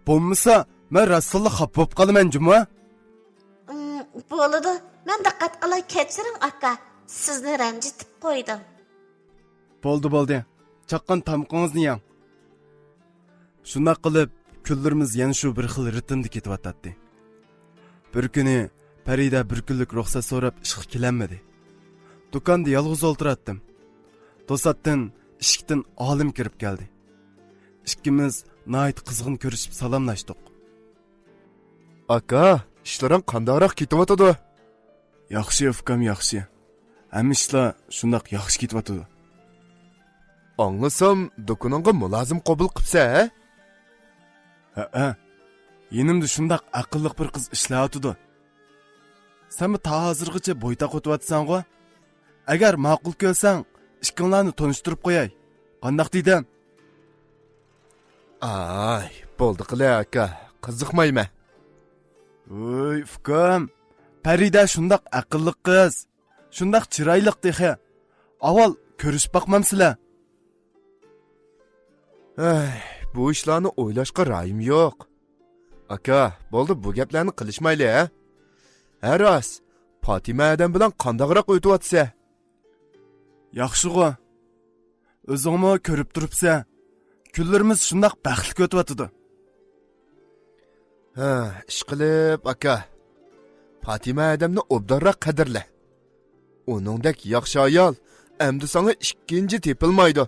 Bo'lmasa, men rasulullo xafa bo'lib qolaman, juma. Bo'ladi. Men diqqat qilay kechiring aka. Sizni ranjitib qo'ydim. Bo'ldi. chaqqan tamqingizni yeng. Shunday qilib, kunlarimiz yana shu bir xil ritmda ketyapti. Bir kuni Farida bir kunlik ruxsat so'rab ishga kelanmadi. Do'konda yolg'iz o'tiratdim. To'satdan eshikdan olim kirib keldi. Ikkimiz nayt qizg'in ko'rishib salomlashdik. Aka, ishlaring qandayroq ketyapti? Yaxshi ukam, yaxshi. Hamma ishlar shundoq yaxshi ketyapti. Anglasam, do'koningga mulozim qabul qilsa, Ha. Yenimda shundoq aqlli bir qiz ishlayotdi. Sen ta hozirgacha bo'ytaq o'tyapsan-ku. Agar ma'qul ko'rsang, ishinglarni tanishtirib qo'yay. Qandaq deydim? ay, bo'ldi qila aka, qiziqmayman. Voy, ukam. Farida shundoq aqlli qiz. Shundoq chiroyli dexe. Avval ko'rishib boqmamsizlar. Ay, bu ishlarni o'ylashga ra'yim yo'q. Aka, bo'ldi, bu gaplarni qilishmayli, ha? Haras, Fatima adam bilan qandaqroq o'tyapsa? Yaxshi-ku. O'zingmi ko'rib turibsan. Kunlarimiz shundoq baxtli o'tyapti. Ha, ish qilib, aka. Fatima adamni obdonroq qadrla. Uningdek yaxshi ayol endi sana ikkinchi tepilmaydi.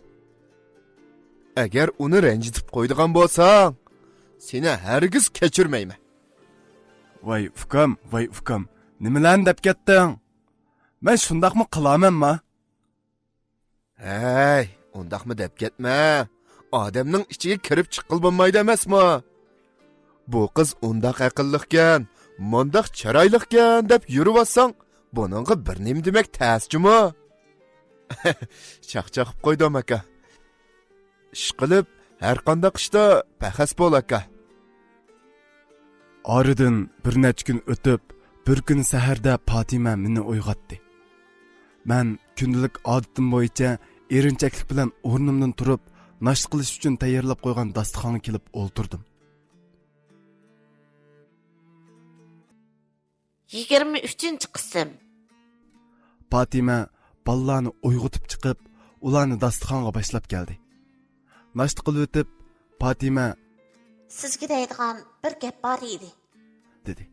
Agar uni ranjitib qo'ydigan bo'lsang, seni hargiz kechirmayman. Voy ukam, nimalarni deb ketding? Men shundaqmi qilamanmi? Hey, undaqmi deb ketma. Odamning ichiga kirib chiqil bo'lmaydi emasmi? Bu qiz undaq aqlliqkan, mundaq chiroyliqkan deb yurib-atsang, buningga bir nim demak ta'sijmi? Chaqchaqib qo'ydim aka. Ish qilib, har qanday ishda bahas bo'l aka. Oradan bir necha kun o'tib, bir kun saharda Fatima meni uyg'otdi. Men kundalik odatim bo'yicha erinchaklik bilan o'rnimdan turib, nash qilish uchun tayyorlab qo'ygan dasturxonga kelib o'ltirdim. 23-qism. Fatima ballarni uyg'otib chiqib, ularni dasturxonga boshlab keldi. Nash qilib o'tib, Fatima Sizga deydigan bir gap bor edi, dedi.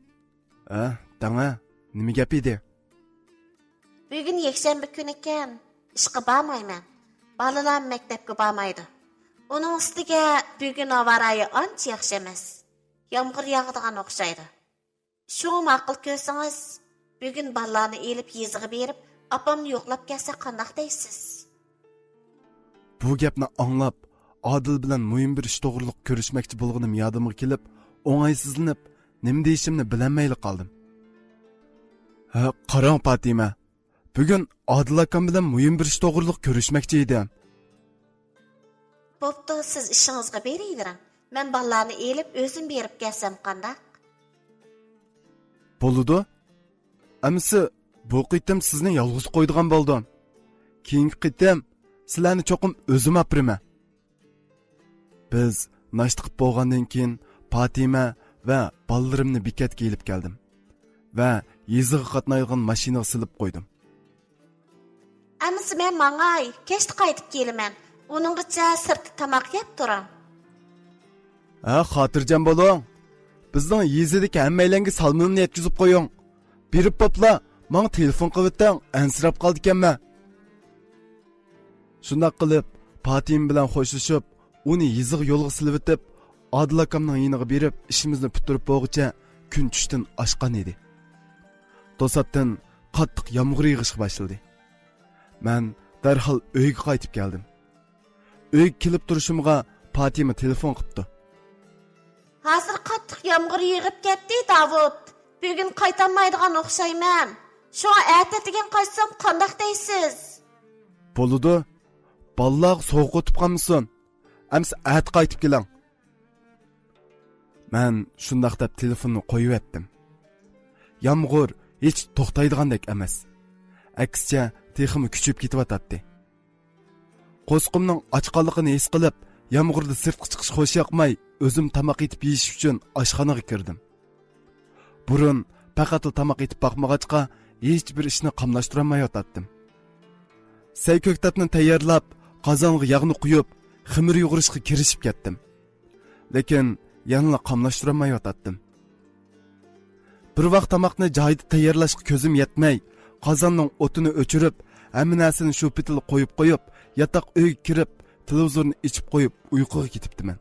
Dana, nima gap edi? Bugun yakshanba kun ekan, ishga bormayman. Balalar maktabga bormaydi. Uning ustiga bugun havoyi ancha yaxshi emas. Yomg'ir yog'adigan o'xshaydi. Shu ma'qul ko'rsangiz, bugun balalarni elib yeziga berib, opamni yo'qlab kelsa qanday deysiz? Bu gapni anglab, Adil bilan muhim bir ish to'g'riliq ko'rishmoqchi bo'lganim yodimga kelib, o'ng'aysizlanib, nima deyishimni bilmayli qoldim. Qarang Fatima, bugun Adil akam bilan muhim bir ish to'g'riliq ko'rishmoqchi edim. Bo'pti, siz ishingizga beringlar. Men balalarni elib o'zim berib kelsam qanday? Bo'ladi. Amsi bu qitim sizni yolg'iz qo'ydigan bo'ldim. Keyingi qitim sizlarni cho'qim o'zim aprima. Biz nash qilib bo'lgandan keyin Fatima va ballalarimni bekatga elib keldim va yeziga qatnaydigan mashinaga silib qo'ydim. Amsi men mangay, kechda qaytib kelaman. Uninggacha sirtda tamoq yeb turam. Xotirjam bo'ling. Bizning yezidagi hammalarga salmonimni yetkazib qo'ying. Berib popla, menga telefon qilib ansirab qoldi ekanman. Shunday qilib, Fatima bilan xo'shlashib, uni yeziq yo'lga silib o'tib, Adil akamning yiniga berib, ishimizni bitirib bo'lguncha kun tushdan oshgan edi. To'satdan qattiq yomg'ir yog'ishga boshladi. Men darhol uyga qaytib keldim. Uyga kelib turishimga Fatima telefon qildi. Hozir qattiq yomg'ir yig'ib ketdi, Davud. Bugun qaytamaydigan o'xshayman. Shuna ertatigan qaytsam qanday deysiz? Bo'ladi. Ballar sovuq o'tib qolmasin. Amsi at qaytib keling. Men shundaq deb telefonni qo'yib etdim. Yomg'ir hech to'xtaydigandek emas. Aksicha texmi kuchib ketyapti. Qo'sqimning ochqanligini his qilib, yomg'irda sirtqa chiqish xo'sh yoqmay, o'zim tamoq etib yeyish uchun oshxonaga kirdim. Burun faqat tamoq etib boqmag'achqa hech bir ishni qamlashtirolmayotdim. Sayko'ktatni tayyorlab, qozonga yog'ni quyib, ximir yo'g'irishga kirishib ketdim. Lekin yanıla qamlashtirolmayotdim. Bir vaqt tamoqni joyida tayyorlashga ko'zim yetmay, qozonning o'tini o'chirib, hamma narsani shu pitilga qo'yib, yotoq uyga kirib, televizorni ichib qo'yib, uyquga ketibdiman.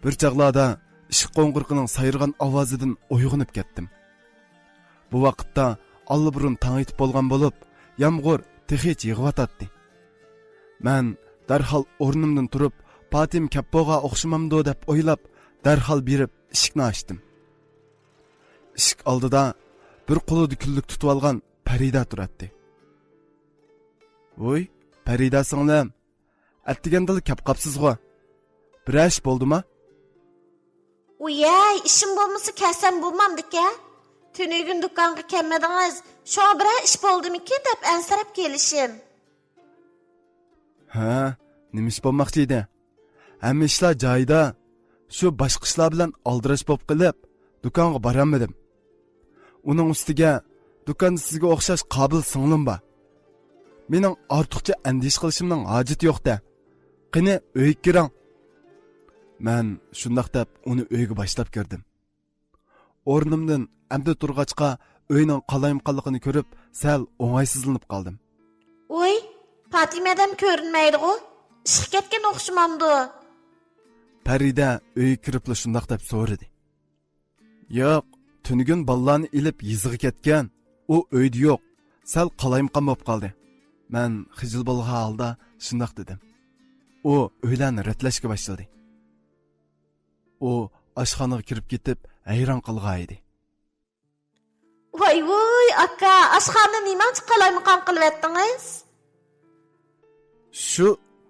Bir chaqlarda ishq qo'ng'irqining sayrg'an ovozidan uyg'onib ketdim. Bu vaqtda allaburun tong etib bo'lgan bo'lib, yomg'ir texich yig'vatadi. Men darhol o'rnimdan turib, Patim kappoga o'xshamamdi deb o'ylab, darhol berib eshikni ochdim. Eshik oldida bir qo'lida kullik tutib olgan Farida turadi. "Voy, Farida singlim, atdigandil kap qapsizg'o. Bir ish bo'ldimi?" Uyay, ishim bo'lmasa kelsam bo'lmamdika. Tünügün dükkanға kelmediniz. Şu bir iş bo'ldimikin deb ansirab kelishim. Ha, nima ish bo'lmoqchi edi? Hamma ishlar joyida. Shu boshqa ishlar bilan aldirash bo'lib qilib, do'konga borolmadim. Uning ustiga do'konda sizga o'xshash qobil singlim bor. Mening ortiqcha andish qilishimning hojati yo'q-da. Qani uyga kiring. Men shundoq deb uni uyga boshlab kirdim. O'rnimdan amda turg'achqa uyning qalayimqanligini ko'rib, sal o'ng'aysizlanib qoldim. Oy, Fatimadan ko'rinmaydi-ku. Ishga ketgan o'xshamamdi. Farida uyga kiribla shundoq deb so'radi. Yo'q, tunugun ballarni ilib yiziga ketgan. U uyda yo'q. Sal qalayimqan bo'lib qoldi. Men xijil bo'lgan holda shundoq dedim. U uylarni ratlashga boshladi. U oshxonaga kirib ketib, hayron qolgan edi. Voy, aka, oshxona nimachi qalayimqan qilib etdingiz? Shu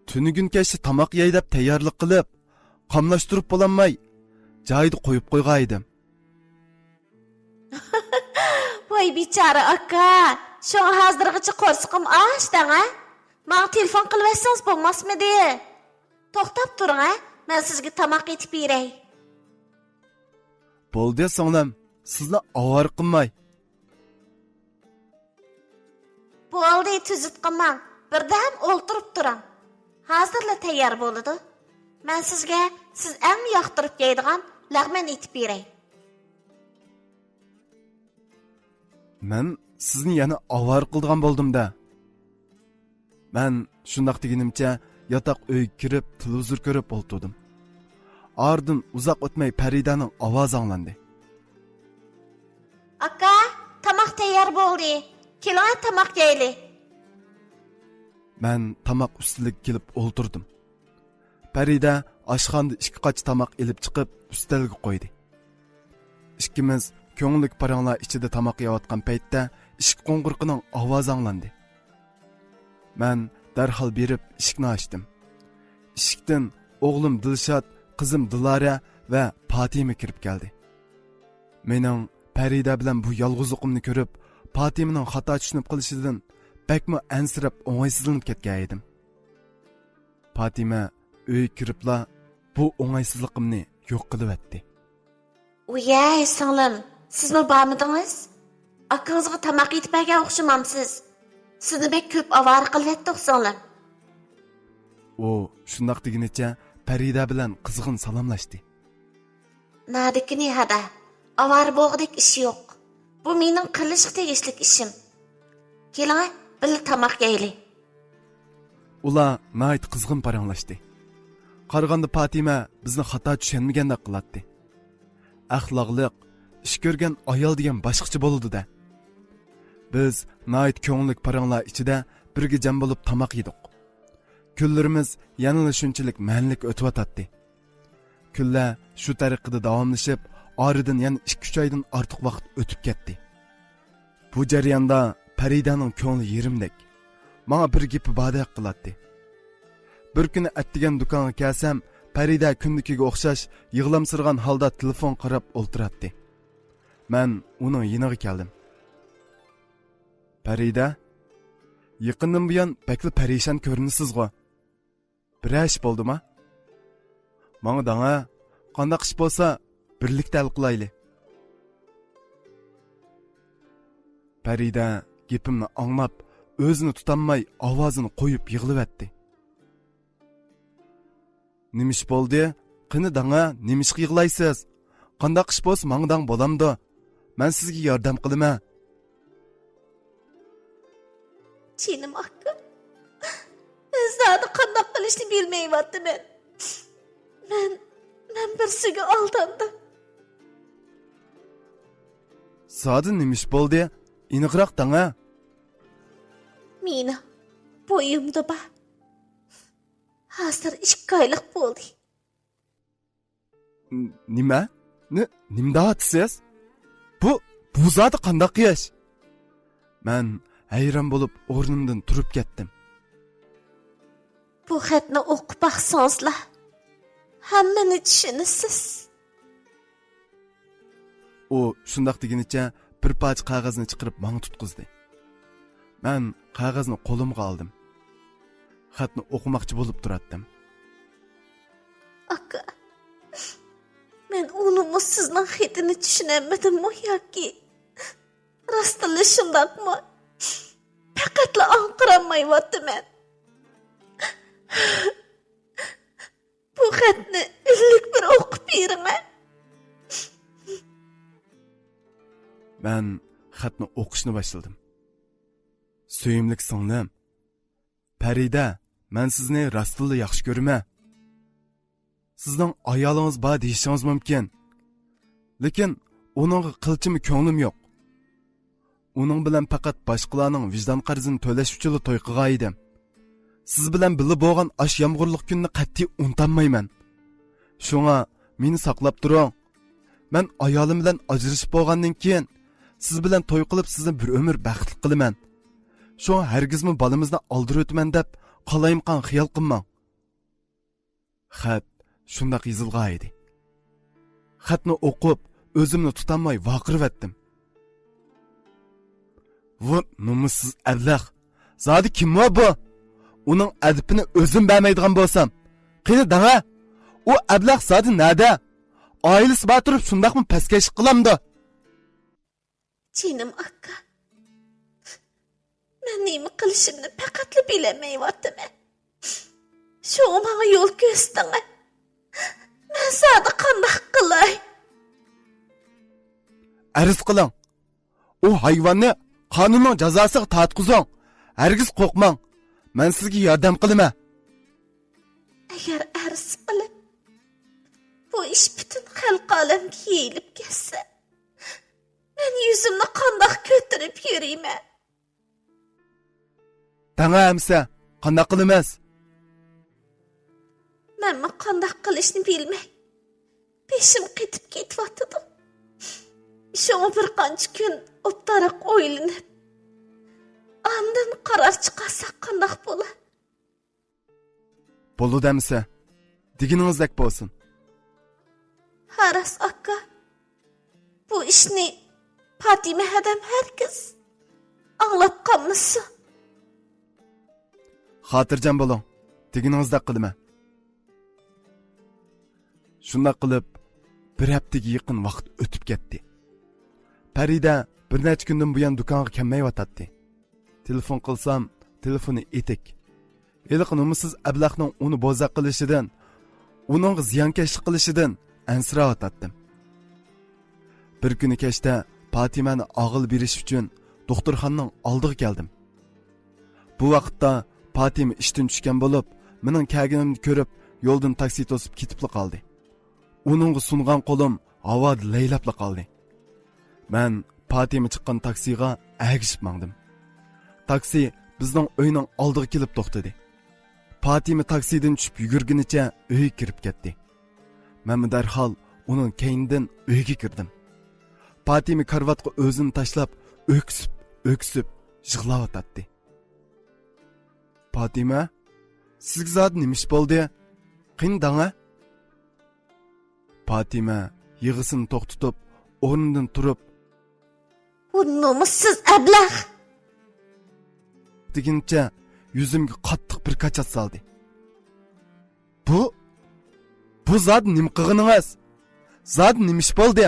tunugun kechki tomoq yey deb tayyorlik qilib, qamlashtirib bo'lanmay, joyida qo'yib qo'ygan edim. Voy bichara aka, şu hozirgacha qo'rsiqim ochdan, ha? Menga telefon qilib etsangiz bo'lmasmidi? To'xtab turing, ha? Men sizga tomoq yetib beray. Bo'ldi, singlim, sizni avar qilmay. Bo'ldi, tuzit qilmang. Birdam o'ltirib turing. Hozirla tayyor bo'ladi. Men sizga siz eng yoqtirib yeydigan lag'man yetib beray. Men sizni yana avar qilgan bo'ldim-da. Men shundoq deganimcha yotoq uyga kirib, televizor ko'rib o'ltirdim. Ardın uzoq o'tmay Faridaning ovozi anglandi. Aka, tomoq tayyor bo'ldi. Keling, tomoq yeyli. Men tomoq ustiga kelib o'ltirdim. Farida oshxonada ikki qoch tomoq elib chiqib, ustalga qo'ydi. Ikkimiz ko'ngillik paranglar ichida tomoq yeyotgan paytda eshik qo'ng'irqining ovozi anglandi. Men darhol berib eshikni ochdim. Eshikdan o'g'lim Dilshod, qizim Dilara va Fatima kirib keldi. Mening Farida bilan bu yolg'izligimni ko'rib, Fatimaning xato tushunib qolishidan bakmi ansirab o'ng'aysizlanib ketgan edim. Fatima uyga kiribla bu o'ng'aysizligimni yo'q qilib etdi. Uyay, singlim, sizmi bormidingiz? Akangizga tomoq yetib bergan o'xshamamsiz. Sizni bek ko'p avara qilib etdi, singlim. U shundoq degunicha Farida bilan qizg'in salomlashdi. Nadikini hada. Avara bo'g'dik ish yo'q. Bu mening qilishga tegishli ishim. Keling, birga tomoq yeyli. Ular nayt qizg'in paranglashdi. Qaraganda Fatima bizni xato tushunmagandek qiladi. Axloqliq, ish ko'rgan ayol degan boshqacha bo'ladi-da. Biz nayt ko'ngillik paranglar ichida birga jam bo'lib tomoq yedik. Kunlarimiz yanada shunchalik ma'nilik o'tib. Kunlar shu tariqada davomlashib, oradan yana 2-3 oydan ortiq vaqt o'tib ketdi. Bu jarayonda Faridaning ko'ngli yerimdek. Menga bir gapi badaq qiladi. Bir kuni atdigan do'konga kelsam, Farida kundikiga o'xshash yig'lamsirgan holda telefon qarab o'ltiradi. Men uning yiniga keldim. Farida, yaqindan buyon bakli parishon ko'rinasiz-ku. Bir ish bo'ldimi? Menga danga, qanday ish bo'lsa, birlikda hal qilayli. Farida gapimni anglab, o'zini tutolmay ovozini qo'yib yig'laverdi. Nimish bo'ldi? Qani danga, nimishga yig'laysiz? Qanday ish bo'lsa mangdang bo'lamdi. Men sizga yordam qilaman. Jinim aka. Zada qanday qilishni bilmayapman. Men birsiga aldandim. Sadi nimish bo'ldi? Iniqroq danga. Meni bo'yimda ba. Hozir 2 oylik bo'ldi. Nima? Nimda atsiz? Bu zodi qanday qiyash? Men hayron bo'lib o'rnimdan turib ketdim. Bu xatni o'qib baqsangizlar, hammani tushunasiz. U shundoq degunicha bir parcha qog'ozni chiqarib menga tutqizdi. Men qog'ozni qo'limga oldim. Xatni o'qimoqchi bo'lib turatdim. Aka, men uni sizning xatini tushunamadim-mi yoki rostla shundaqmi? Faqatla anqiranmayapman. Bu xatni illik bir o'qib bering. Men xatni o'qishni boshladim. Suyimlik singlim, Farida, men sizni rostla yaxshi ko'raman. Sizning ayolingiz bor deyishingiz mumkin. Lekin uningga qilchimi ko'nglim yo'q. Uning bilan faqat boshqalarning vijdon qarzini to'lash uchun to'y qilgan edim. Siz bilan birga bo'lgan ash yomg'irlik kunni qat'iy unutmayman. Shunga meni saqlab turing. Men ayolim bilan ajrashib bo'lgandan keyin siz bilan to'y qilib sizni bir umr baxtli qilaman. Shunga hargizmi bolamizni oldirib o'tman deb qalayimqan xiyol qilmang. Xat shundoq yozilgan edi. Xatni o'qib, o'zimni tutolmay vaqirib etdim. Bu nomussiz ablah. Zodi kim bu? Uning adibini o'zim bilmaydigan bo'lsam, qani danga? U ablah zodi nada? Oilasi bor turib shundaqmi paskash qilamdi? Jinim aka. Men nima qilishimni faqatla bilmayapman. Shu menga yo'l ko'rsatding. Men zodi qanday qilay? Arz qiling. U hayvonni qonunning jazosiga tortqizing. Hargiz qo'rqmang. Men sizga yordam qilaman. Agar arz qilib bu ish butun xalq olamga yeyilib ketsa, men yuzimni qanday ko'tarib yurayman? Danga amsa, qanday qilamiz? Men qanday qilishni bilmay, beshim qetib ketyapti. Şuna bir qancha kun o'ptariq o'ylanib, andin qaror chiqarsak qanday bo'lar? Bo'ldi demsa, deginingizdak bo'lsin. Haras aka, bu ishni Fatima hadam herkes anglab qolmasa. Xotirjam bo'ling, deginingizdak qilaman. Shunday qilib, bir haftaga yaqin vaqt o'tib ketdi. Farida bir necha kundan buyon do'konga kelmayotdi. Telefon qilsam, telefoni etik. Eliq nomusiz ablahning uni bo'zaq qilishidan, uning ziyonkashlik qilishidan ansirayotdim. Bir kuni kechda Fatimani og'il berish uchun doktorxonaning oldiga keldim. Bu vaqtda Fatima ishdan tushgan bo'lib, mening kelganimni ko'rib, yo'ldan taksi to'sib ketib qoldi. Uningga sungan qo'lim havoda laylab qoldi. Men Fatima chiqqan taksiga agishib mangdim. Taksi bizning uyning oldiga kelib to'xtadi. Fatima taksidan tushib yugurgunicha uyga kirib ketdi. Men darhol uning keynidan uyga kirdim. Fatima karvatga o'zini tashlab, o'ksib yig'layotdi. Fatima, sizga zot nimish bo'ldi? Qindanga? Fatima yig'isini to'xtatib, o'rnidan turib, "Bu nomussiz ablah!" deguncha yuzimga qattiq bir qachat soldi. Bu zot nim qilganingiz? Zot nimish bo'ldi?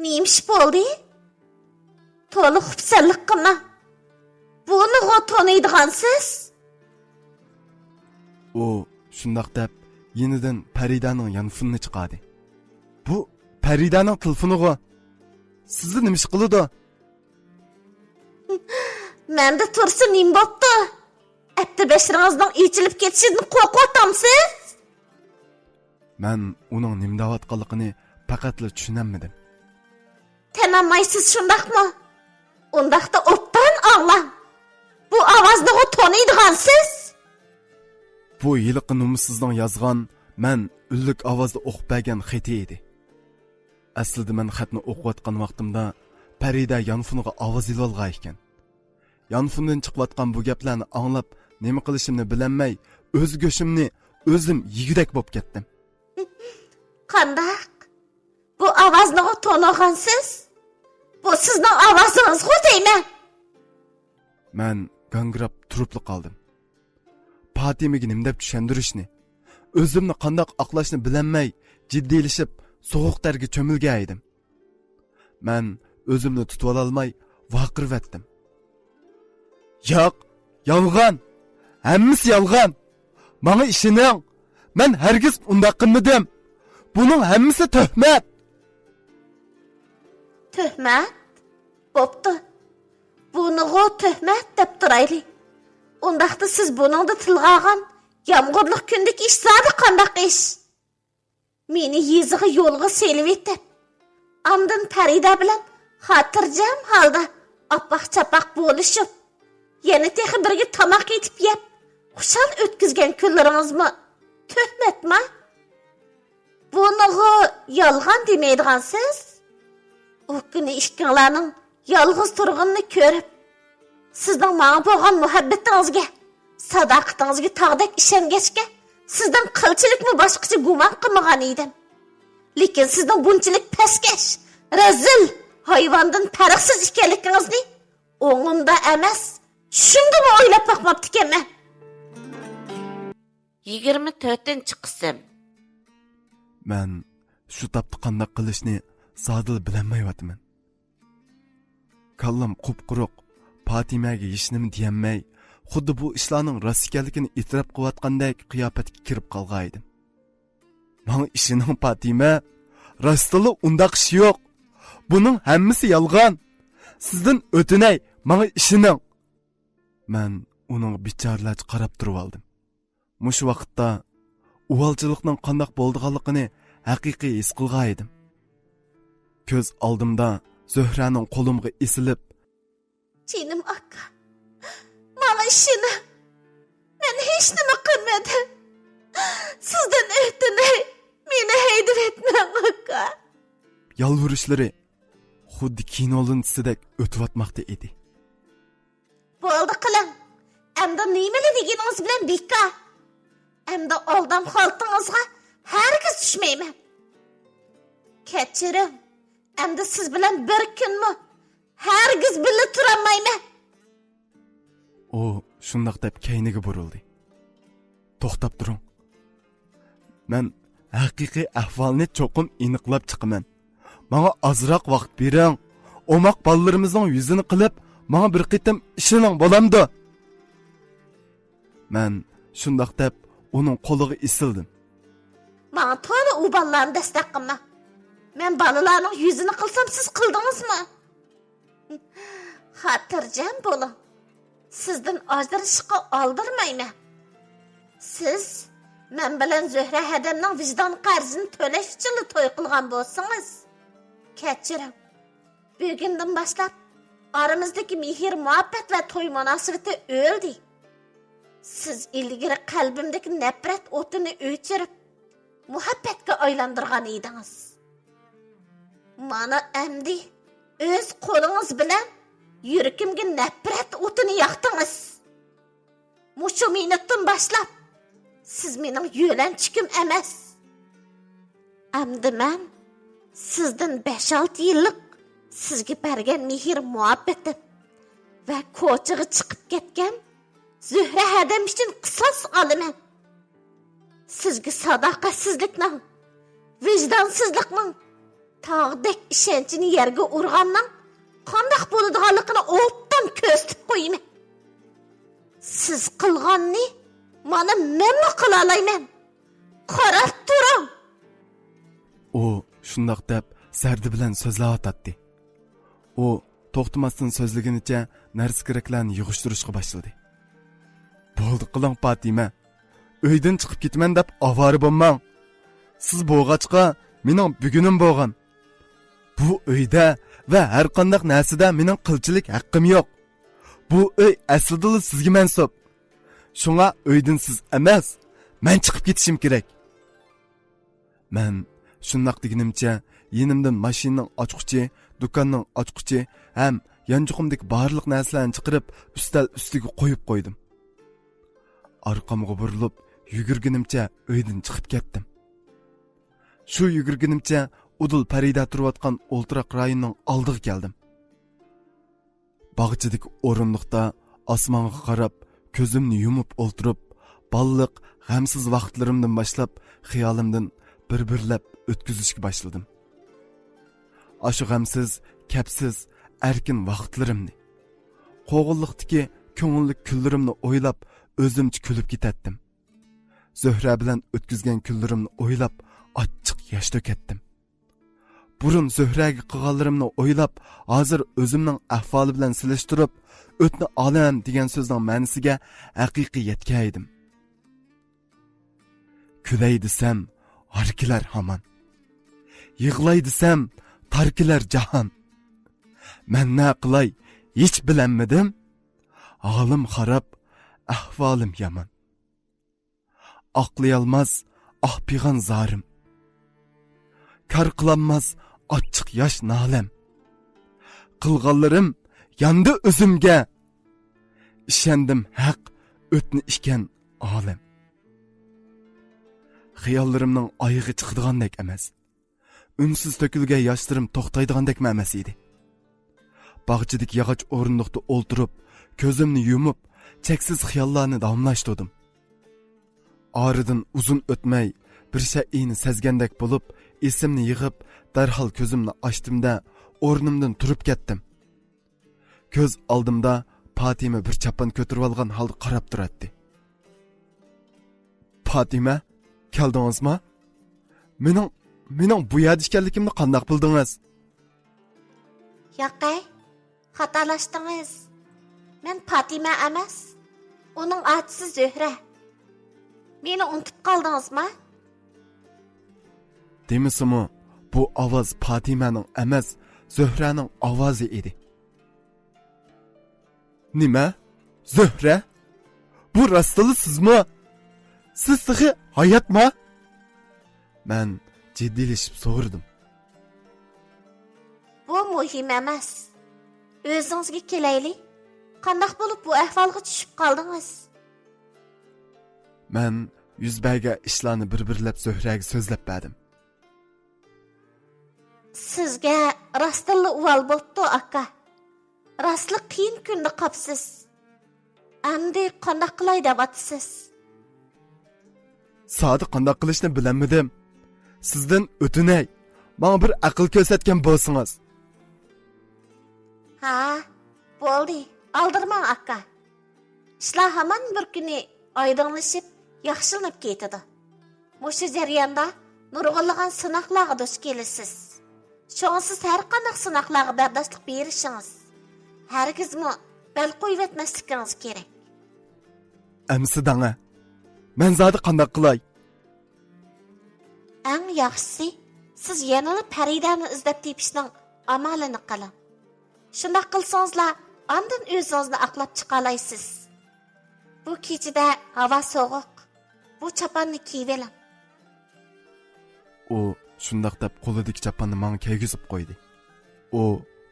Neymiş bo'ldi? to'liq xursandlik qilma. Buni tanıydigansiz. u shundoq deb yenidan Paridaning yanfunini chiqadi. Bu Paridaning telefoniga. Sizni nima ish qiladi? Menda tursa nim bo'pti. Әтті бәшіріңіздің ечіліп кетішінің қоқ отамсыз? Мен оның немдаватқанлығын пақатлы түшінеммедім. Тәмәмайсыз шындақ мı? Ондақта оптан аңлам. Бұл аваздығы тонойдығансыз? Bu yılıqı numsizdan yazgan mən üllük avazda oxub bəgən xeti idi. Əslində mən xətni oxuyatqan vaxtımda Pərida yanfunuğa avaz ilvalğa ikən. Yanfundan çıxıvatqan bu gəplərni anlap nima qilishimni bilənməy, öz göşümni özüm yigidək bob getdim. Qandaq? Bu avazlığı tonoğansız? Bu sizden avazınız xo deymi? Mən qanqırab turuplu qaldım. Fatimiga nimdep düşendirishni, özümni qandaq aqlashni bilənməy, ciddiyleşib, soğuq dərgi çömülgə idim. Mən özümni tutvalalmay, vaqırvetdim. Yoq, yalğan. Həmmisi yalğan. Bana işinin. Mən hərgiz undaq qılmadım. Bunun həmmisi töhmət. Töhmət? Boptu. Bunuğu töhmət dep duraylı. Ondaqda siz bunun da tılğağan, yağmurluq kündük iş zadı qandaq iş. Meni yeziği yolğa selib etdi. Amdan Pərida bilan xatırcam halda apaq çapaq boluşup, yeni texi birga tamaq etib yep, xuşal ötkizgen kunlarinizmi töhmetmi? Bunuğu yalğan demeydigansiz? O günü işkinlarning yalğız turğunni körüp, sizden bana boğan muhabbetinizge, sadaqatinizge tağdak işemgeçke, sizden qilchilik mi başqacha guman qilmagan edim. Lekin sizden bunchilik peskeş, rezil, hayvandan farqsiz ekanligingizni o'ngimda emas, tushimdami o'ylab boqmabdikanman. 24 qism. Men shu tapni qandaq qilishni zodil bilolmayapman. Kallam qupquruq, Fatimaga hech nima deyolmay, xuddi bu ishlarning rost ekanligini e'tirof qilayotgandek qiyofatga kirib qolgan edim. Manga ishining Fatima, rostli undaq ish yo'q. Buning hammasi yolg'on. Sizdan o'tinay, manga ishining. Men uning bichorlarcha qarab turib oldim. Mush vaqtda uvalchilikning qandaq bo'lganligini haqiqiy his qilgan edim. Ko'z oldimda Zöhraning qo'limga esilib, Canım aka, bana işini, ben hiç nima qilmadim. Sizden ötüney, meni haydar etmem aka. yalvurishlari xuddi kinolinsidek o'tiyotmoqda edi. Bo'ldi qiling. Endi nimali deganingiz bilan beka. Endi oldam xaltingizga hargiz tushmayman. Kechiring. Endi siz bilan bir kunmi hargiz birga turolmayman. O shundoq deb keyniga burildi. To'xtab turing. Men haqiqiy ahvolni cho'qim aniqlab chiqaman. Menga ozroq vaqt bering. Omoq bolalarimizning yuzini qilib, menga bir qitim ishining bo'lamdi. Men shundoq deb uning qo'liga isildim. Bana to'la u balalarni dastak qilma. Men balalarning yuzini qilsam siz qildingizmi? Xotirjam bo'ling. Sizdan ajrashishga oldirmayman. Siz men bilan Zöhra hadamning vijdon qarzini to'lash uchun to'y qilgan bo'lsangiz, kechiring. Bugundan boshlab oramizdagi mehr, muhabbet va to'y munosabati o'ldi. Siz ilgari qalbimdagi nafrat o'tini o'chirib, muhabbatga aylantirgan edingiz. Mana endi o'z qo'lingiz bilan yurakimga nafrat o'tini yoqdingiz. Mushu minutdan boshlab siz mening yo'lanchikim emas. Endi men sizdan 5-6 yillik sizga bergan mehr muhabbatim va ko'chaga chiqib ketgan Zöhra hadam uchun qisos olaman. Sizga sadoqatsizlikning, vijdonsizlikning, tog'dek ishonchini yerga urganning qandaq bo'ladiganligini obdan ko'rsatib qo'yaman. Siz qilganni mana menmi qila olmayman. Qarab turing. u shundoq deb zardi bilan so'zlayotdi. u to'xtamasdan so'zlagunicha narsa keraklarni yig'ishtirishga boshladi. Bo'ldi qiling Fatima. Uydan chiqib ketaman deb avori bo'lmang. Siz bo'g'achqa mening bugunim bo'lgan. Bu uyda va har qanday narsada mening qilchilik haqqim yo'q. Bu uy aslida sizga mansub. Shunga uydan siz emas, men chiqib ketishim kerak. Men shundoq deganimcha yenimdan mashinaning ochquchi, do'konning ochquchi ham yanchuqimdagi barliq narsalarni chiqarib ustal ustiga qo'yib qo'ydim. Arqamga burilib yugurgunimcha uydan chiqib ketdim. Shu yugurgunimcha udul parida turayotgan o'ltiraq rayonning oldiga keldim. Bog'chidagi o'rindiqda osmonga qarab ko'zimni yumib o'ltirib, balliq g'amsiz vaqtlarimdan boshlab xiyolimdan bir-birlab o'tkazishga boshladim. Ashu g'amsiz, kapsiz, erkin vaqtlarimni, qo'g'illiqdagi ko'ngilli kunlarimni o'ylab o'zimcha kulib ketatdim. Zuhra bilan o'tkazgan kunlarimni o'ylab achchiq yosh to'katdim. Burun Zuhraga qilganlarimni o'ylab, hozir o'zimning ahvoli bilan silishtirib, o'tni olaman degan so'zning ma'nosiga haqiqiy yetgan edim. Kulay desam, harkilar hamon. Yig'lay desam, tarkilar jahon. Men na qilay, hech bilanmadim. Halim xarab, ahvolim yomon. Aqlayolmas, ahpig'an zarim. Kar qilolmas, achchiq yosh nolem. Qilganlarim yandi o'zimga. Ishandim haq, o'tni ishkan olam. Xiyollarimning oyig'i chiqdigandek emas. Unsiz to'kilgan yoshlarim to'xtaydigandek emas edi. Bog'chidagi yog'och o'rindiqda o'ltirib, ko'zimni yumib, cheksiz xiyollarni davomlashtirdim. Oradan uzun o'tmay, bir shayni sezgandek bo'lib, esimni yig'ib, darhol ko'zimni ochdimda, o'rnimdan turib ketdim. Ko'z oldimda Fatima bir chapon ko'tarib olgan holda qarab turardi. Fatima, keldingizmi? Mening bu yerda ekanligimni qanday bildingiz? Yo'qay, xatolashdingiz. Men Fatima emas, uning otasi Zuhra. Meni unutib qoldingizmi? Demisimi, bu ovoz Fatimaning emas, Zuhraning ovozi edi. Nima? Zuhra? Bu rostli sizmi? Siz sihi hayotmi? Men jiddiylashib so'radim. Bu muhim emas. O'zingizga kelaylik. Qanday bo'lib bu ahvolga tushib qoldingiz? Men yuzbaga ishlarni bir-birlab Zuhraga so'zlab berdim. Sizga rostli uval bo'pti, aka. Rostli qiyin kunda qopsiz. Endi qanday qilay deb atasiz? Sodi qanday qilishni bilmadim. Sizdan o'tinay, menga bir aql ko'rsatgan bo'lsangiz. Ha, bo'ldi. Aldırmang aka. İşlar hamon bir kuni oydinlashib, yaxshilanib ketadi. Mushu jarayonda nurg'unlagan sinoqlarga duch kelasiz. Shunga siz har qanday sinoqlarga bardoshlik berishingiz, hargizmi bel qo'yib etmasligingiz kerak. Amsi danga. Men zodi qanday qilay? Eng yaxshisi, siz yanada Faridani izlab tepishning amalini qiling. Shunday qilsangizlar, ondan o'zingizni aqlab chiqa olasiz. Bu kechida havo sovuq. Bu chaponni kiyib oling. U shundoq deb qo'lidagi chaponni menga kiygizib qo'ydi. U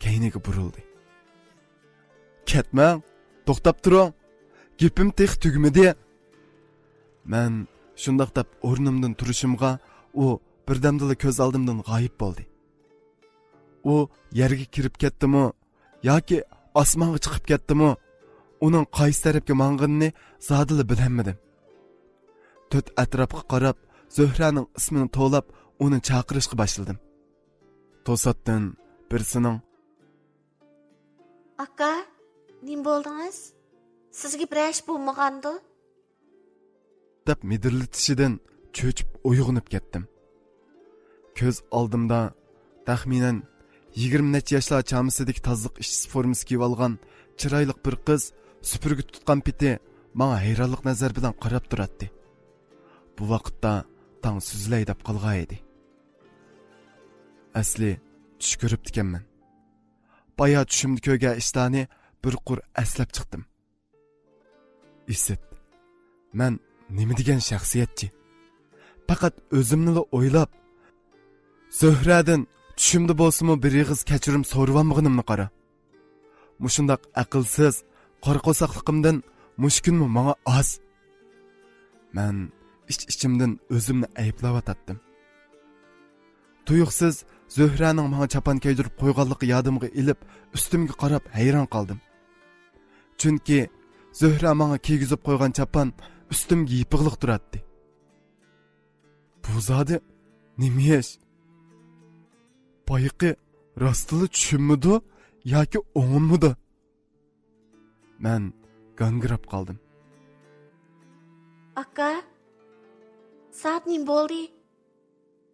keyniga burildi. Ketmang, to'xtab turing. Gapim tex tugmadi. Men shundoq deb o'rnimdan turishimga u birdamdala ko'z oldimdan g'oyib bo'ldi. U yerga kirib ketdimi yoki osmonga chiqib ketdimi? Uning qaysi tarafga mang'inini zodila bilmadim. To'rt atrofga qarab, Zuhraning ismini to'lab, uni chaqirishga boshladim. To'satdan birsining Aka, nim bo'ldingiz? Sizga bir ish bo'lmagandi? deb midirlitishidan cho'chib uyg'onib ketdim. Ko'z oldimda taxminan 20 necha yoshlar chamisidagi tozliq ishchi formasi kiyib olgan chiroyli bir qiz supurgi tutgan piti menga hayronlik nazar bilan qarab turardi. Bu vaqtda tong suzlay deb qolgan edi. Asli tush ko'rib ekanman. Baya tushimda ko'rgan ishlarni bir qur eslab chiqdim. Isit, men nima degan shaxsiyatchi? Faqat o'zimni o'ylab, Zohradan tushimda bo'lsa-mu bir ig'iz kechirim so'rayolmaganimni qara. Mushundaq aqlsiz, qorqo'saqligimdan mushkunmi menga oz. Men ichimdan o'zimni ayblayotdim. Tuyuqsiz Zohraning menga chapan kiydirib qo'yganligi yodimga ilib, ustimga qarab hayron qoldim. Chunki Zohra menga kiygizib qo'ygan chapan ustimga yipiqliq turardi. Bu zodi nima ish? Bayqi rastlı tushunmidi yoki o'ngimidi? Men gangirab qoldim. Aka, saat nim bo'ldi?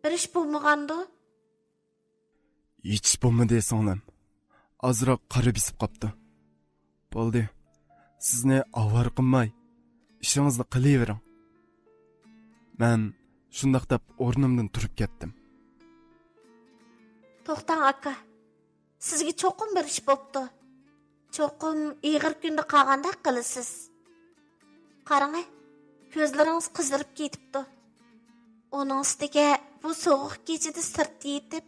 Bir ish bo'lmagandi? Hech bo'lmadi singlim. Ozroq qari bisib qopti. Bo'ldi. Sizni avar qilmay, ishingizni qilavering. Men shundoq deb o'rnimdan turib ketdim. To'xtang aka. Sizga cho'qim bir ish bo'pti. Cho'qim ig'ir kunda qolganda qilasiz. Qarang, ko'zlaringiz qizarib ketibdi. Onun ustiga bu sovuq kechada sirtda yetib.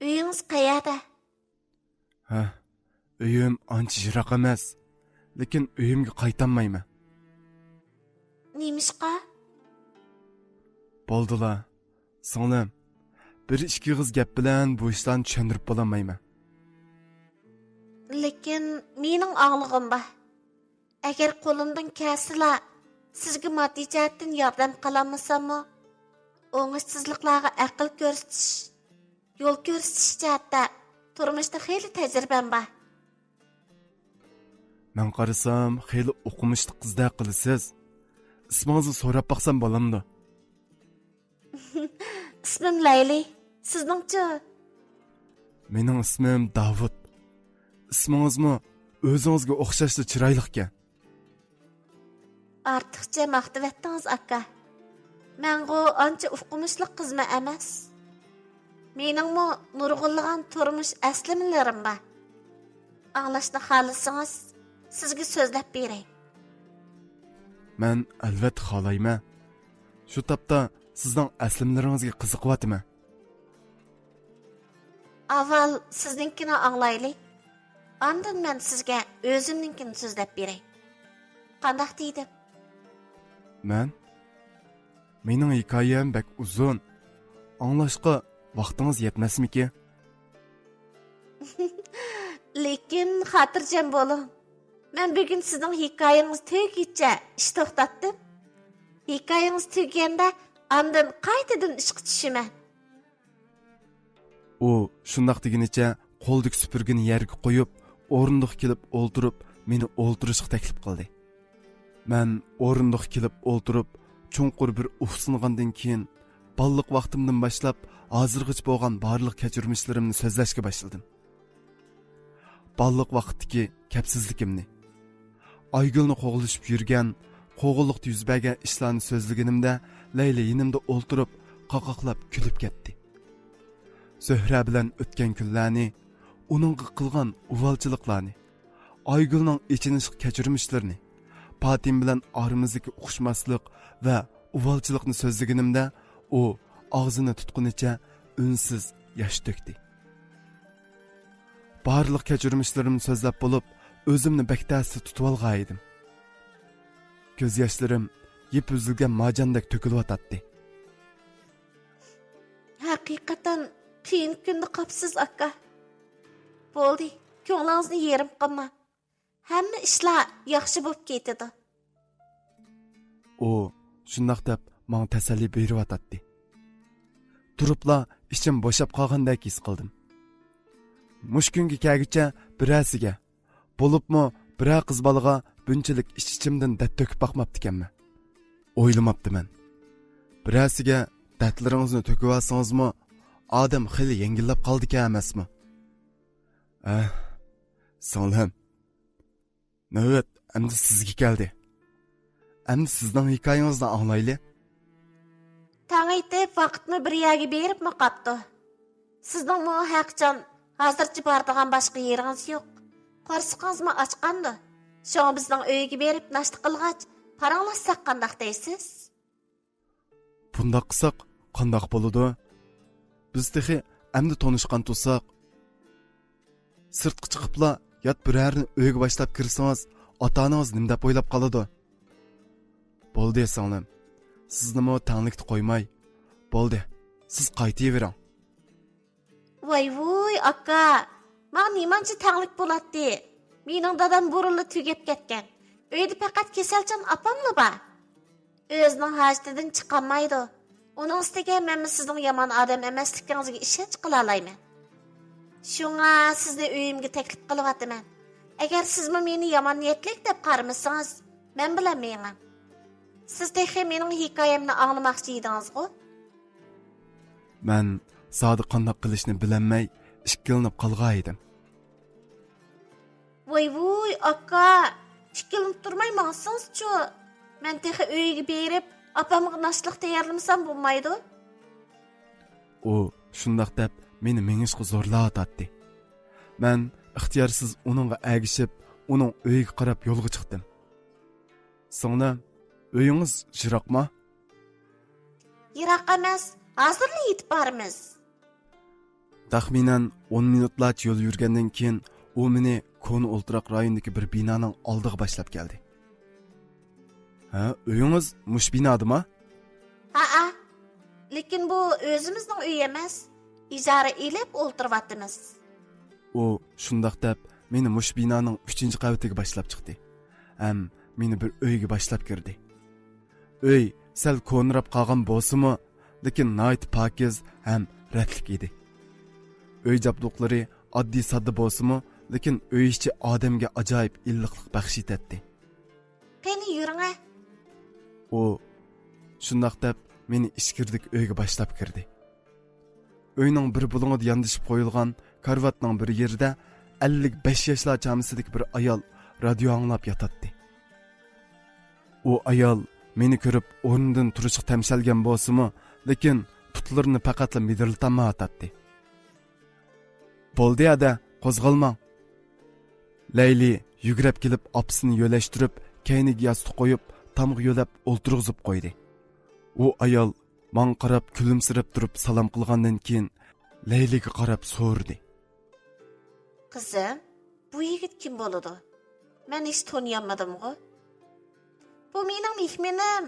Uyingiz qayerda? Ha, uyim ancha yiroq emas, lekin uyimga qaytolmayman. Nemishqa? Bo'ldilar. Singlim, bir ikki qiz gap bilan bu ishlarni tushuntirib bo'lmayman. Lekin mening og'lig'im bor. Agar qo'limdan kelsila, sizga moddiy jihatdan yordam qilolmasam-mu, o'ng'ishsizliklarga aql ko'rsatish, yo'l ko'rsatish jihatda turmushda xeyli tajribam bor. Men qarasam, xeyli o'qimishli qizdek qilasiz. Ismingizni so'rab baqsam bo'lamdi? İsmim Layli. Sizningchi? Mening ismim Davud. Ismingizmi o'zingizga o'xshashli chiroyli ekan. Ortiqcha maqtab etdingiz aka. Menga ancha o'qimishli qizma emas. Meningmi nurg'unlagan turmush aslimlarim bor. Anglashni xohlasangiz, sizga so'zlab beray. Men albatta xohlayman. Shu topda sizning aslimlaringizga qiziqyapman. Avval sizninkini anglaylik. Ondan men sizga o'zimninkini so'zlab beray. Qandaq deydi? Mening hikoyam bak uzun. Anglashqa vaqtingiz yetmasmiki? Lekin xotirjam bo'ling. Men bugun sizning hikoyangiz tugaguncha ish to'xtatdim. Hikoyangiz tugaganda ondan qaytadan ishga tushaman. U shundoq degunicha qo'ldik supurgini yerga qo'yib, o'rindiq kelib o'ltirib, meni o'ltirishga taklif qildi. Men o'rindiq kelib o'ltirib, chunqur bir ufsungandan keyin balliq vaqtimdan boshlab hozirgacha bo'lgan barliq kechirmishlarimni so'zlashga boshladim. Balliq vaqtdagi kapsizligimni, Aygulni qo'g'ilishib yurgan, qo'g'illiqda yuz bergan ishlarni so'zlaganimda Layla yonimda o'ltirib, qaqoqlab kulib ketdi. Zohra bilan o'tgan kunlarni, uningga qilgan uvalchiliklarni, Aygulning ichinish kechirmishlarini, Fatim bilan oramizdagi o'xshmaslik va uvalchilikni so'zlaganimda u og'zini tutqunicha unsiz yosh to'kdi. Barliq kechirmishlarimni so'zlab bo'lib, o'zimni baktasida tutib olgan edim. Ko'z yoshlarim yip uzilgan majandek to'kilyotdi. Haqiqatan qiyin kunda qopsiz aka. Bo'ldi, ko'nglingizni yerim qilma. Hamma ishlar yaxshi bo'lib ketadi. U shundoq deb menga tasalli beryotdi. Turibla ichim bo'shab qolgandek his qildim. mush kunga kelguncha birasiga, bo'libmi bir qiz bolaga bunchalik ichimdan dat to'kib boqmabdi ekanman. O'ylamabdiman. Birasiga datlaringizni to'kib olsangizmi, odam xili yengillab qoldi ekan emasmi? Singlim. Navbat endi sizga keldi. Endi sizning hikoyangizni anglayli. Tang aytib vaqtni bir yerga beribmi qapti. Sizning bu haqjon hozircha boradigan boshqa yeringiz yo'q. Qo'rsiqingizmi ochqandi. Sho'ng bizning uyga berib nashta qilgach, paranglashsak qandoq deysiz? Bundoq qilsak qandoq bo'ladi? Biz texi endi tanishgan tursak, sirtqa chiqibla yot birarni uyga boshlab kirsangiz, ota-onangiz nima deb o'ylab qoladi? Bo'ldi singlim. Sizni mo tanglikni qo'ymay. Bo'ldi. Siz qaytayvering. Voy aka. Men nimancha tanglik bo'ladi? Mening dadam burunli tugab ketgan. Uyda faqat kasalchan opamla bor. O'zining hajatidan chiqolmaydi. Uning ustiga men sizning yomon odam emasligingizga ishonch qila olmayman. Shunga sizni uyimga taklif qilyapman. Agar siz meni yomon niyatlik deb qaramasangiz, men bilmayman. Siz texi mening hikoyamni anglamoqchi edingiz-ku? Men sodiq qandoq qilishni bilmay, ishkilinib qolgan edim. Voy aka, ishkilinib turmaymansiz-chu. Men texi uyga berib, opamga nashliq tayyorlamasam bo'lmaydi. U shundoq deb meni mengishga zo'rlayotdi. Men ixtiyorsiz uningga agishib, uning uyiga qarab yo'lga chiqdim. So'ngra uyingiz yiroqmi? Yiroq emas, hozirla yetib boramiz. Taxminan 10 minutlarcha yo'l yurgandan keyin u meni Koni o'ltiroq rayonidagi bir binoning oldiga boshlab keldi. Uyingiz mush binodimi? Ha. Lekin bu o'zimizning uy emas, ijara elib o'ltiryapmiz. U shundoq deb meni mush binoning 3-qavatiga boshlab chiqdi. Meni bir uyga boshlab kirdi. Uy sal ko'nrab qolgan bo'lsa-mu, lekin nihoyat pokiz ham ratlik edi. Uy jabduqlari oddiy sodda bo'lsa-mu, lekin uy ichi odamga ajoyib illiqlik baxsh etdi. Qani yuring. U shundoq deb meni ishkirdik uyga boshlab kirdi. Uyning bir bulungida yondishib qo'yilgan karvatning bir yerida 55 yoshlar chamisidagi bir ayol radio anglab yotadi. U ayol meni ko'rib o'rnidan turishga tamshalgan bo'lsa-mu, lekin putlarini faqatla midirlatmayotdi. Bo'ldi ada, qo'zg'almang. Layli yugurib kelib opsini yo'lashtirib, kayniga yostiq qo'yib, tamg'a yo'lab o'ltirg'izib qo'ydi. U ayol men qarab kulimsirab turib salom qilgandan keyin Layliga qarab so'rdi. Qizim, bu yigit kim bo'ladi? Men hech taniyolmadim-ku. Bu mening mehmonim.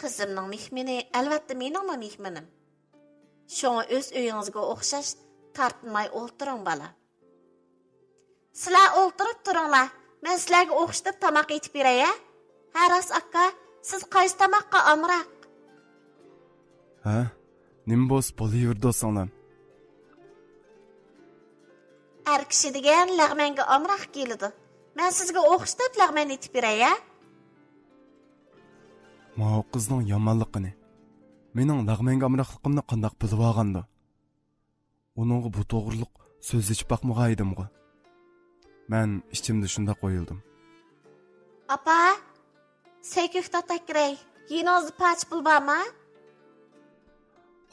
Qizimning mehmoni albatta mening mehmonim. Şoňa öz öýüňizge okşaş tartmay olturuň bala. Sizler olturup turuňlar. Men sizlerge okşatyp tamak etip bereye. Haras akka, siz qaysi tamakka amrak? Nim bos bolyurdy soňlam. Her kişi degen lagmenge amrak gelidi. Men sizge okşatyp lagmen etip bereye. Ma kızning yomonligini, mening lagmenge amrakligimni qandoq bilib olgandi? Onunğa bu to'g'riliq so'z ichib baqmagan edim-ku. Men ichimda shunda qo'yildim. Apa, seykük tatakray, yinozni paç bulbama?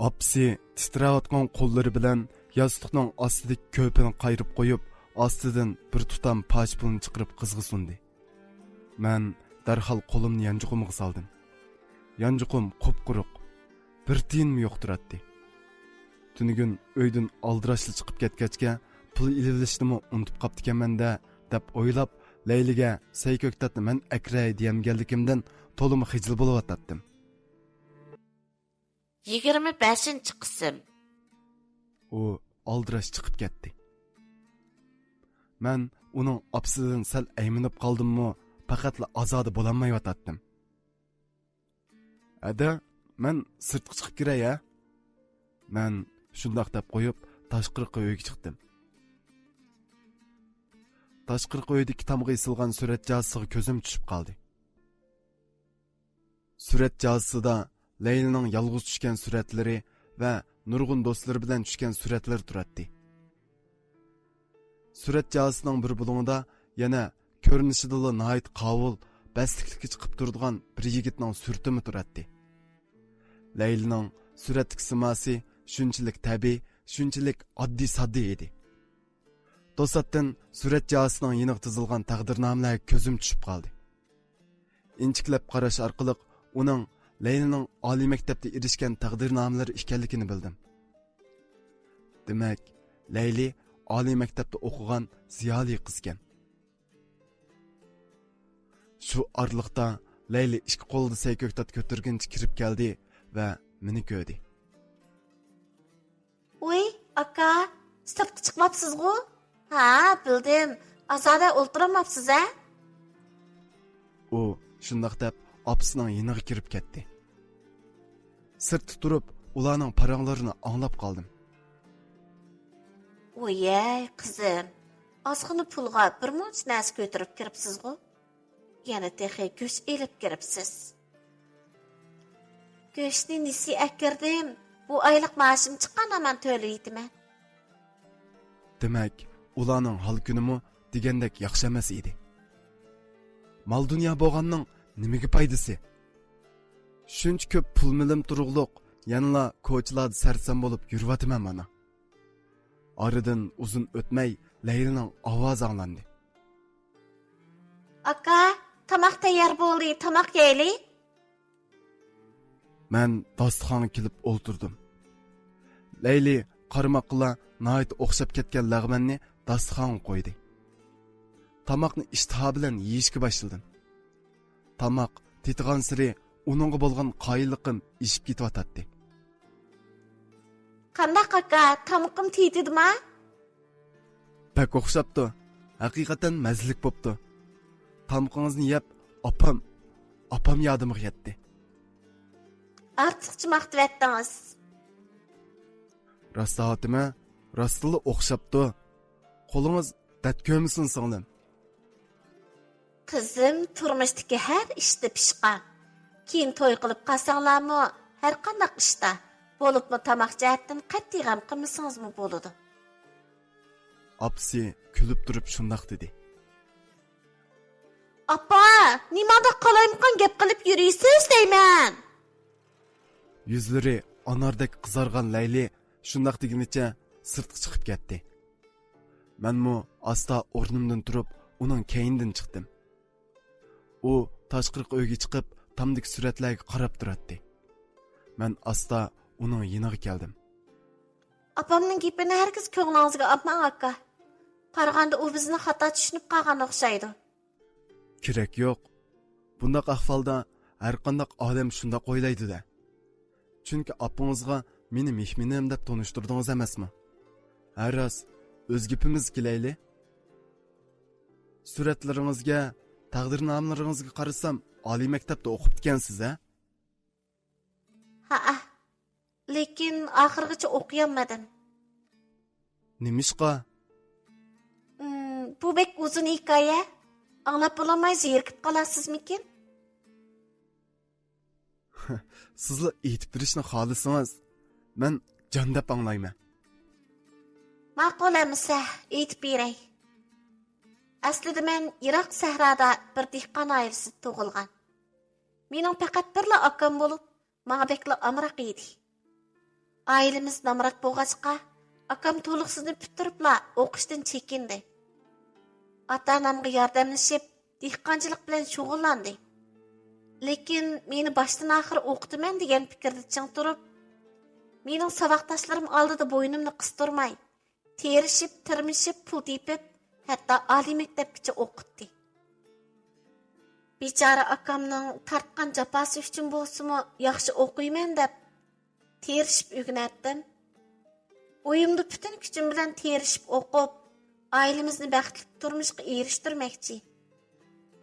Apsi titrayotgan qo'llari bilan yostiqning ostidagi ko'pini qayirib qo'yib, ostidan bir tutam paç pulni chiqarib qizg'i sundi. Men darhol qo'limni yanjuqimga soldim. Yanjuqim qop-quruq, bir tiyinmi yo'q turadi. Tunigun uydan aldirashli chiqib ketgachga pul ilishni unutib qoptikanman-da deb o'ylab, Layliga sayko'ktatni men akray diyamganligimdan to'limi xijil bo'lib o'tdim. 25-qism. U aldirash chiqib ketdi. Men uning apsidan sal ayminib qoldim-mu, faqatla azodi bo'lanmay o'tdim. Ada, men sirtqa chiqib kiray-a? Men shundoq deb qo'yib, tashqirqi uyga chiqdim. Tashqirqi uydagi tamg'a isilgan surat jazisiga ko'zim tushib qoldi. Surat jazisida Leylining yolg'iz tushgan suratlari va nurg'un do'stlari bilan tushgan suratlar turardi. Surat jazisining bir bo'lumida yana ko'rinishida nihoyat qovul, basliklikka chiqib turadigan bir yigitning surtimi turardi. Leylining suratdagi simosi shunchalik tabiiy, shunchalik oddiy-soddiy edi. To'satdan surat jazisining yiniq tizilgan taqdirnomalarga ko'zim tushib qoldi. Inchiklab qarash orqali uning Leylining oliy maktabda erishgan taqdirnomalari ekanligini bildim. Demak, Leyli oliy maktabda o'qigan ziyoli qizgan. Shu orliqda Leyli ikki qo'lida sayko'ktat ko'targancha kirib keldi va meni ko'rdi. Uy, aka, sirtqa chiqmabsiz-ku? Ha, bildim. Azoda o'ltiramabsiz-a? U shundoq deb opasining yiniga kirib ketdi. Sirtda turib, ularning paranglarini anglab qoldim. Oy, qizim. Ozg'ini pulga bir muncha narsa ko'tarib kiribsiz-ku? Yana texi go'sht elib kiribsiz. Go'shtni nisi akirdim. Bu oylik maoshim chiqqandan to'layman. Demak, ularning hol kunimi degandek yaxshi emas edi. Mal dunyo bo'lganning nimaga foydasi? Shuncha ko'p pul milim turug'liq, yanala ko'chalarda sarsam bo'lib yurvatıman mana. Aradan uzun o'tmay Leylining ovozi anglandi. Aka, tamoq tayyor bo'ldi, tamoq yeyli. Men dasturxonga kelib o'ltirdim. Leyli qarmoqla nihoyat o'xshab ketgan lag'manni dasturxonga qo'ydi. Tamoqni ishtiha bilan yeyishga boshladim. Tamoq tetigan siri uningga bo'lgan qoyilliqim ishib ketyotdi. Qandaq aka, tamoqim tiydidimi? Pek o'xshabdi. Haqiqatan mazlik bo'pti. Tamoqingizni yeb, opam yodimga yetdi. Ortiqcha maqtayotdingiz. Rastohatimi? Rastili o'xshabdi. Qo'lingiz dad ko'msin singlim. Qizim turmushdagi har ishda pishqan. Keyin to'y qilib qasanglarmi, har qanday ishda bo'libmi tamoq jihatdan qat'iy g'am qilmasangizmi bo'ladi. Apsi kulib turib shundoq dedi. Appa, nimada qalaymqan gap qilib yurisiz deyman. Yuzlari anardek qizargan Leyli shundoq degunicha sirtqa chiqib ketdi. Menmu asta o'rnimdan turib, uning keynidan chiqdim. U tashqirqi uyga chiqib, tamdik suratlarga qarab turardi. Men asta uning yiniga keldim. Apamning gapini hargiz ko'nglingizga olmang aka. Qaraganda u bizni xato tushunib qolgan o'xshaydi. Kerak yo'q. Bundaq ahvolda har qanday odam shundoq o'ylaydi-da. Chunki apangizga meni mehmonim deb tanishtirdingiz emasmi? Har rost o'z gapimiz kelayli. Suratlaringizga, taqdirnomalaringizga qarasam, oliy maktabda o'qib ekansiz-a? Ha, lekin oxirgacha o'qiyolmadim. Nimishqa? Bu bek uzun hikoya. Anglab bo'lamay zerikib qolasizmikin? Sizlar aytib berishni xohlasangiz, men jon deb anglayman. Ma'qul emsa, aytib beray. Aslida men Iroq sahroda bir dehqon oilasida tug'ilgan. Mening faqat birla akam bo'lib, menga bekla amroq edi. Oilamiz namrat bo'lg'achqa, akam to'liqsizni bitiribla o'qishdan chekindi. Ota-onamga yordamlashib, dehqonchilik bilan shug'ullandi. Lekin meni boshdan oxir o'qitaman degan fikrda ching turib, mening saboqdoshlarim oldida bo'ynimni qistirmay, terishib, tirmishib, pul tepib, hatto oliy maktabgacha o'qitdi. Bechora akamning tartgan jafosi uchun bo'lsa-mu, yaxshi o'qiyman deb terishib o'rganatdim. O'yimda butun kuchim bilan terishib o'qib, oilamizni baxtli turmushga erishtirmoqchi.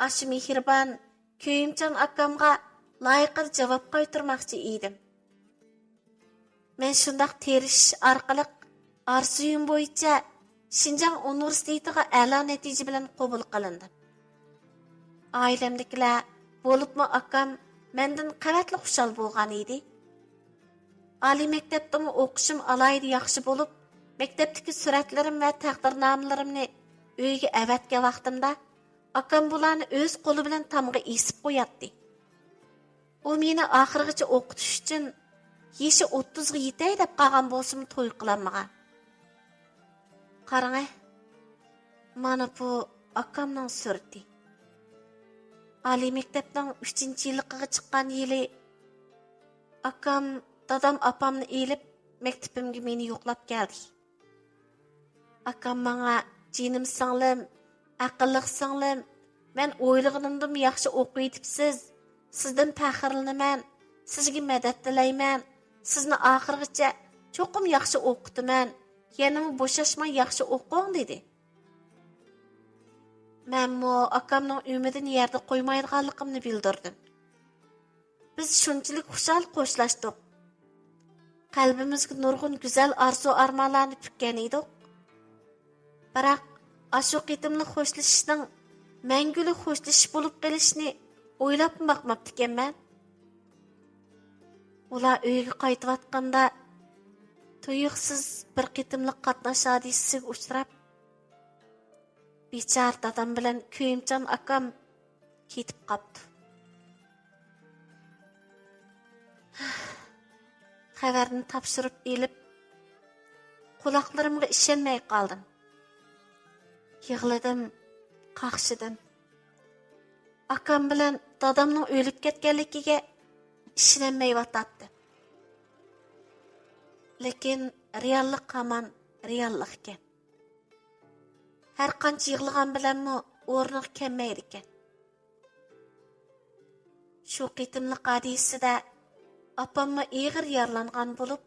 Aşı mehribon, köyümchan akamga loyiqli javob qaytarmoqchi edim. Men shundoq terish orqali arzuyum bo'yicha Şinjan Universitetiga a'lo natija bilan qabul qilindim. Ailemdagilar, bo'libmi akam mendan qavatli xushal bo'lgan edi. Oliy maktabda o'qishim alayda yaxshi bo'lib, maktabdagi suratlarim va taqdirnomalarimni uyga avatgan vaqtimda akam bularni o'z qo'li bilan tamg'a esib qo'yatdi. U meni oxirigacha o'qitish uchun yeshi 30 ga yetay deb qolgan bo'lsam to'y qilolmagan. Qarang, mana bu akamning surati. Oliy maktabdan 3-yilligiga chiqqan yili akam, dadam apamni elib maktabimga meni yo'qlab keldi. Akam menga jinim singlim, aqlliq singlim, men o'ylaganimdan yaxshi o'qiytibsiz. Sizdan faxrlanaman, sizga madad tilayman. Sizni oxirigacha cho'qim yaxshi o'qitaman. Yana bo'shashmay yaxshi o'qing dedi. Men akamning umidini yerda qo'ymaydiganligimni bildirdim. Biz shunchalik xushal qo'shlashdik. Qalbimizga nurg'un go'zal arzu-armonlarni pukkan edik. Biroq ashu qitimli xo'shlashishning mangulik xo'shlashish bo'lib qolishini o'ylab boqmabdi ekanman. Ular uyga qaytayotganda tuyuqsiz bir qitimli qatnash hodisasiga uchrab, bechor dadam bilan kuyimchan akam ketib qopti. Xabarni topshirib elib, quloqlarimga ishonmay qoldim. Yig'ladim, qaqshidim. Akam bilan dadamning o'lib ketganligiga ishonmay yotardi. Lekin reallik hamon reallik ekan. Har qancha yig'lagan bilanmi o'rni kelmaydi ekan. Shu qitimli hadisida apamma ig'ir yaralangan bo'lib,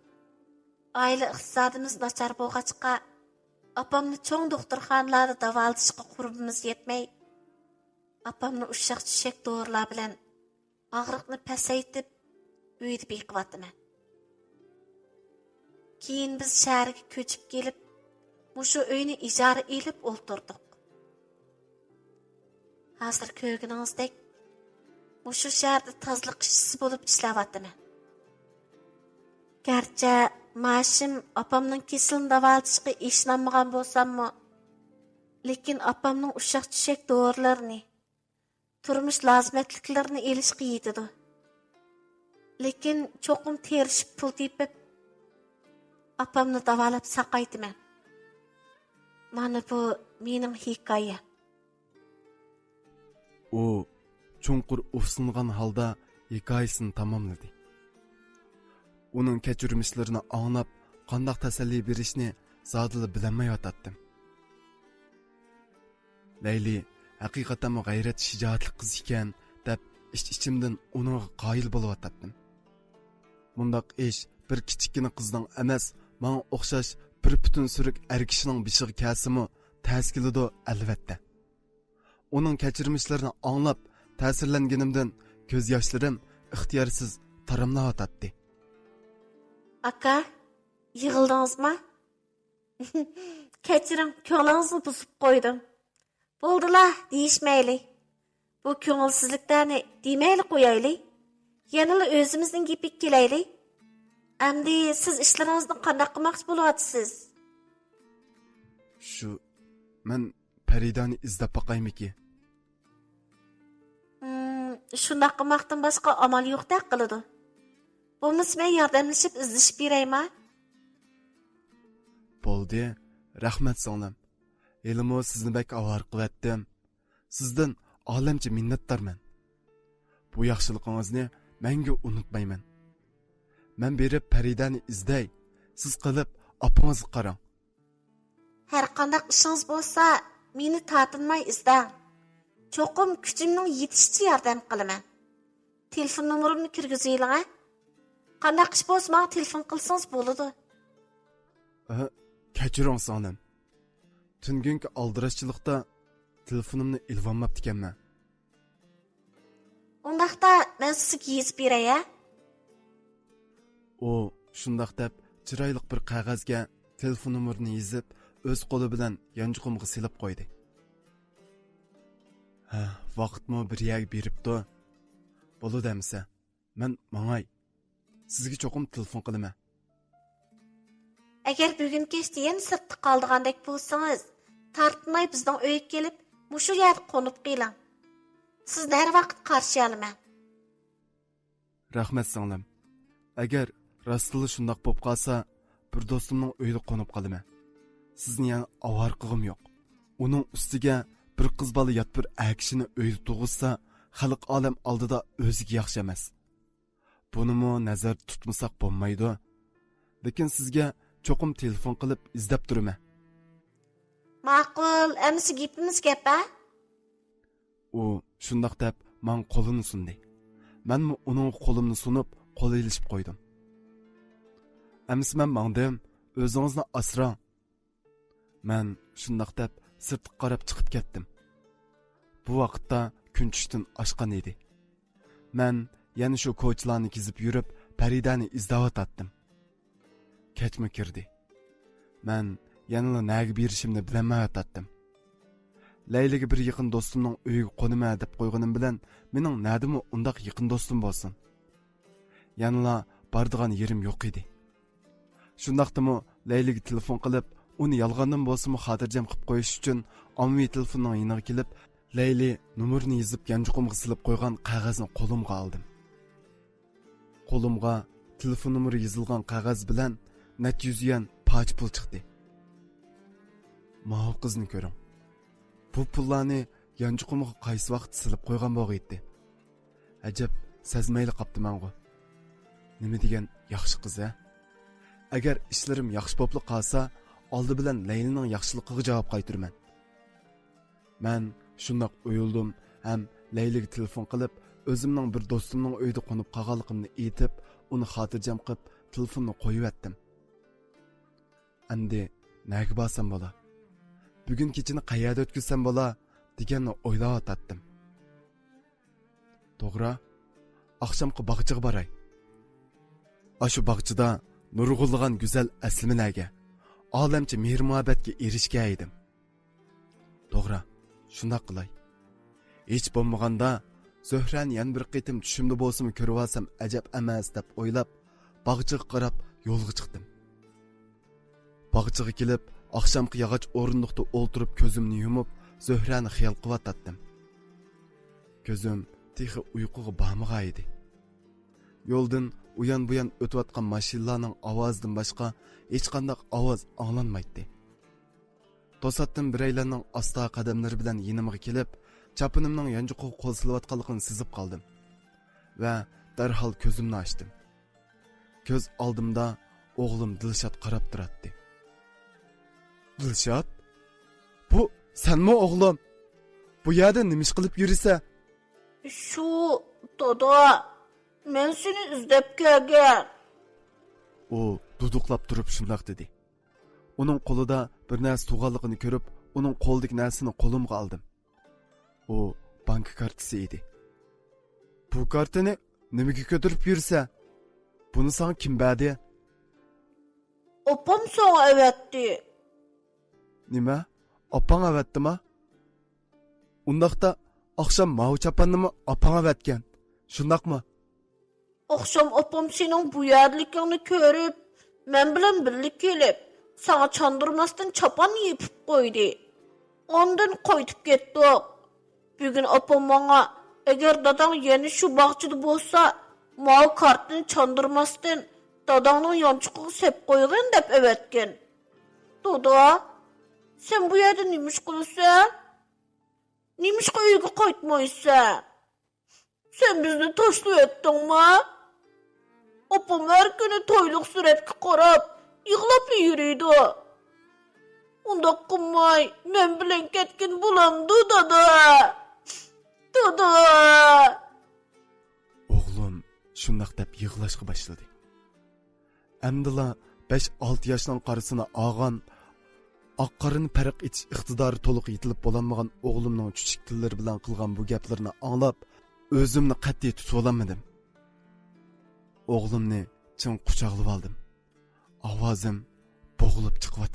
oila iqtisodimiz nachar bo'lg'achqa apamni cho'ng doktorxonalarda davolatishga qurbimiz yetmay, apamni ushshaq-tushak dorilar bilan og'riqni pasaytib uyda beqiyotiman. Keyin biz shaharga ko'chib kelib, mushu uyni ijara elib o'ltirdik. Hozir ko'rganingizdek, mushu shaharda tozliq ishchisi bo'lib ishlayapman. Garchi maoshim opamning kesilini davolatishga ishlanmagan bo'lsam-mu, lekin opamning ushshaq-tushak dorilarini, turmush lozimatliklarini elishga yetadi. Lekin cho'qim terishib pul tepib, opamni davolab saqaytiman. Mana bu mening hikoyam. U chunqur ufsungan holda hikoyasini tamomladi. Uning kechirmishlarini anglab, qanday tasalli berishni zodila bilmay yotatdim. Layli haqiqatan g'ayrat shijoatli qiz ekan deb ichimdan uningga qoyil bo'lib yotatdim. Bundaq ish bir kichikina qizning emas, menga o'xshash bir butun suruq er kishining bishiga kelsimi ta'sirlidi albatta. Uning kechirmishlarini anglab, ta'sirlanganimdan ko'z yoshlarim ixtiyorsiz taramlayotdi. Aka, yig'ildingizmi? Kechiring, ko'nglingizni buzib qo'ydim. Bo'ldilar, deyishmayli. Bu ko'ngilsizliklarni demayli qo'yayli. Yanala o'zimizning gapiga kelayli. Endi siz ishlaringizni qanday qilmoqchi bo'lyapsiz? Men Faridani izlab boqaymiki? Shunday qilmoqdan boshqa amal yo'qdek qiladi. Bo'lmasa men yordamlashib izlashib beraymi? Bo'ldi, rahmat singlim. Elimo sizni bak avor qilatdim. Sizdan olamcha minnatdorman. Bu yaxshiligingizni menga unutmayman. Men berib Faridani izday, siz qilib opangizga qarang. Har qanday ishingiz bo'lsa, meni tatinmay izlang. Cho'qim kuchimning yetishicha yordam qilaman. Telefon nomerimni kirgizinglar. Qanday ish bo'lsa, menga telefon qilsangiz bo'ladi. Kechiring singlim. Tungungi aldirashchilikda telefonimni ilvonmabdi ekanman. Undaqda men sizga yezib beray-a? O shundoq deb chiroyli bir qog'ozga telefon numarini yezib, o'z qo'li bilan yanchiqimga silib qo'ydi. Ha, vaqtmi bir yerga beribdi. Bo'ldi demsa, men mangay. Sizga cho'qim telefon qilaman. Agar bugun kechda yana sirtda qoldigandek bo'lsangiz, tartmay bizning uyga kelib, mushu yerda qo'nib qiling. Sizni har vaqt qarshi olaman. Rahmat singlim. Agar rostli shundoq bo'lib qolsa, bir do'stimning uyida qo'nib qolaman. Sizni yana avarqig'im yo'q. Uning ustiga bir qiz bola yot bir akishini uyda tug'izsa, xalq olam oldida o'ziga yaxshi emas. Bunimi nazar tutmasak bo'lmaydi. Lekin sizga cho'qim telefon qilib izlab turaman. Ma'qul, amsi gapimiz gap-a? U shundoq deb men qo'lini sundi. Menmi uning qo'limni sunib, qo'l ilishib qo'ydim. Amsi men mangdim, o'zingizni asrang. Men shundoq deb sirtga qarab chiqib ketdim. Bu vaqtda kun tushdan oshgan edi. Men yana shu ko'chalarni kezib yurib, Faridani izlayotdim. Kechmi kirdi. Men yanıla nagi berishimni bilmayotdim. Layliga bir yaqin do'stimning uyiga qo'nima deb qo'yganim bilan, mening nadimi undaq yaqin do'stim bo'lsin. Yanıla bardigan yerim yo'q edi. Shundaqdimi Layliga telefon qilib, uni yolg'ondan bo'lsa-mu xotirjam qilib qo'yish uchun ommaviy telefonning yoniga kelib, Layli numarini yozib yanchiqimga silib qo'ygan qog'ozni qo'limga oldim. Qo'limga telefon numeri yozilgan qog'oz bilan net 100 yuan poch pul chiqdi. Ma'u qizni ko'ring. Bu pullarni yanchiqimga qaysi vaqt silib qo'ygan bo'g'iydi. Ajab, sezmayli qopti menga. Nima degan yaxshi qiz-a? Agar ishlarim yaxshi bo'lib qolsa, oldi bilan Laylining yaxshiligiga javob qaytiraman. Men shundoq o'yildim, ham Layliga telefon qilib, o'zimning bir do'stimning uyida qo'nib qolganligimni aytib, uni xotirjam qilib, telefonni qo'yib etdim. Endi nega borsam bo'la? Bugun kechini qayerda o'tkazsam bo'la deganni o'ylayotdim. To'g'ri, oqshomki bog'chaga boray. Ashu bog'chada nurg'ulg'an go'zal asliminaga, olamcha mehr-muhabbatga erishgan edim. To'g'ri, shunday qilay. Hech bo'lmaganda Zohrani yana bir qitim tushimda bo'lsa-mu ko'rib olsam ajab emas deb o'ylab, bog'chaga qarab yo'lga chiqdim. Bog'chaga kelib, oqshomki yog'och o'rindiqda o'ltirib ko'zimni yumib, Zohrani xiyol qilyotdim. Ko'zim texi uyquga bormagan edi. Yo'ldan uyan-buyan o'tayotgan mashinalarning ovozidan boshqa hech qanday ovoz anglanmaydi. To'satdan biraylarning asta qadamlari bilan yenimga kelib, chapinimning yanchiqiga qo'l silayotganligini sezib qoldim va darhol ko'zimni ochdim. Ko'z oldimda o'g'lim Dilshod qarab turardi. Dilshod? Bu senmi o'g'lim? Bu yerda nima ish qilib yurisa? Shu, dodo, men seni izlab kelgan. U duduqlab turib shundoq dedi. Uning qo'lida bir narsa tug'anligini ko'rib, uning qo'ldagi narsani qo'limga oldim. U bank kartasi edi. Bu kartani nimaga ko'tarib yursa? Buni sana kim berdi? Opam sana evetdi. Nima? Opang avatdimi? Undaqda oqshom mau chapannimi opang avatgan? Shundaqmi? Akşam opam senin bu yerlikini görüp, men bilen birlik gelip, sana çandırmasdan çapan yiyip koydu. Ondan koytup getdik. Bugün opam bana, eğer dadan yeni şu bahçede bolsa, mal kartını çandırmasdan dadanın yançıklığı sep koygan dep evetken. Doda, sen bu yerde nimiş kılırsan? Nimiş kıyıgı koytmaysa? Sen bizni taşlı ettin mi? Opam her günü toyluk sürekli qarab, yığlap yürüydü. Onda kımmay, men bilen ketkin bulandı dada. Dada. Oğlum şundaq dep yığlaşqa başladı. Əmdila 5-6 yaşdan qarısına ağan, aqqarını pərq etiş iqtidarı toluq yetilib bolanmagan oğlumның küçük dilleri bilan qılğan bu gaplarını anlap, özümni qat'iy tutib olamadım. Oğlumni chin quchoqlab oldim. Ovozim bo'g'ilib chiqib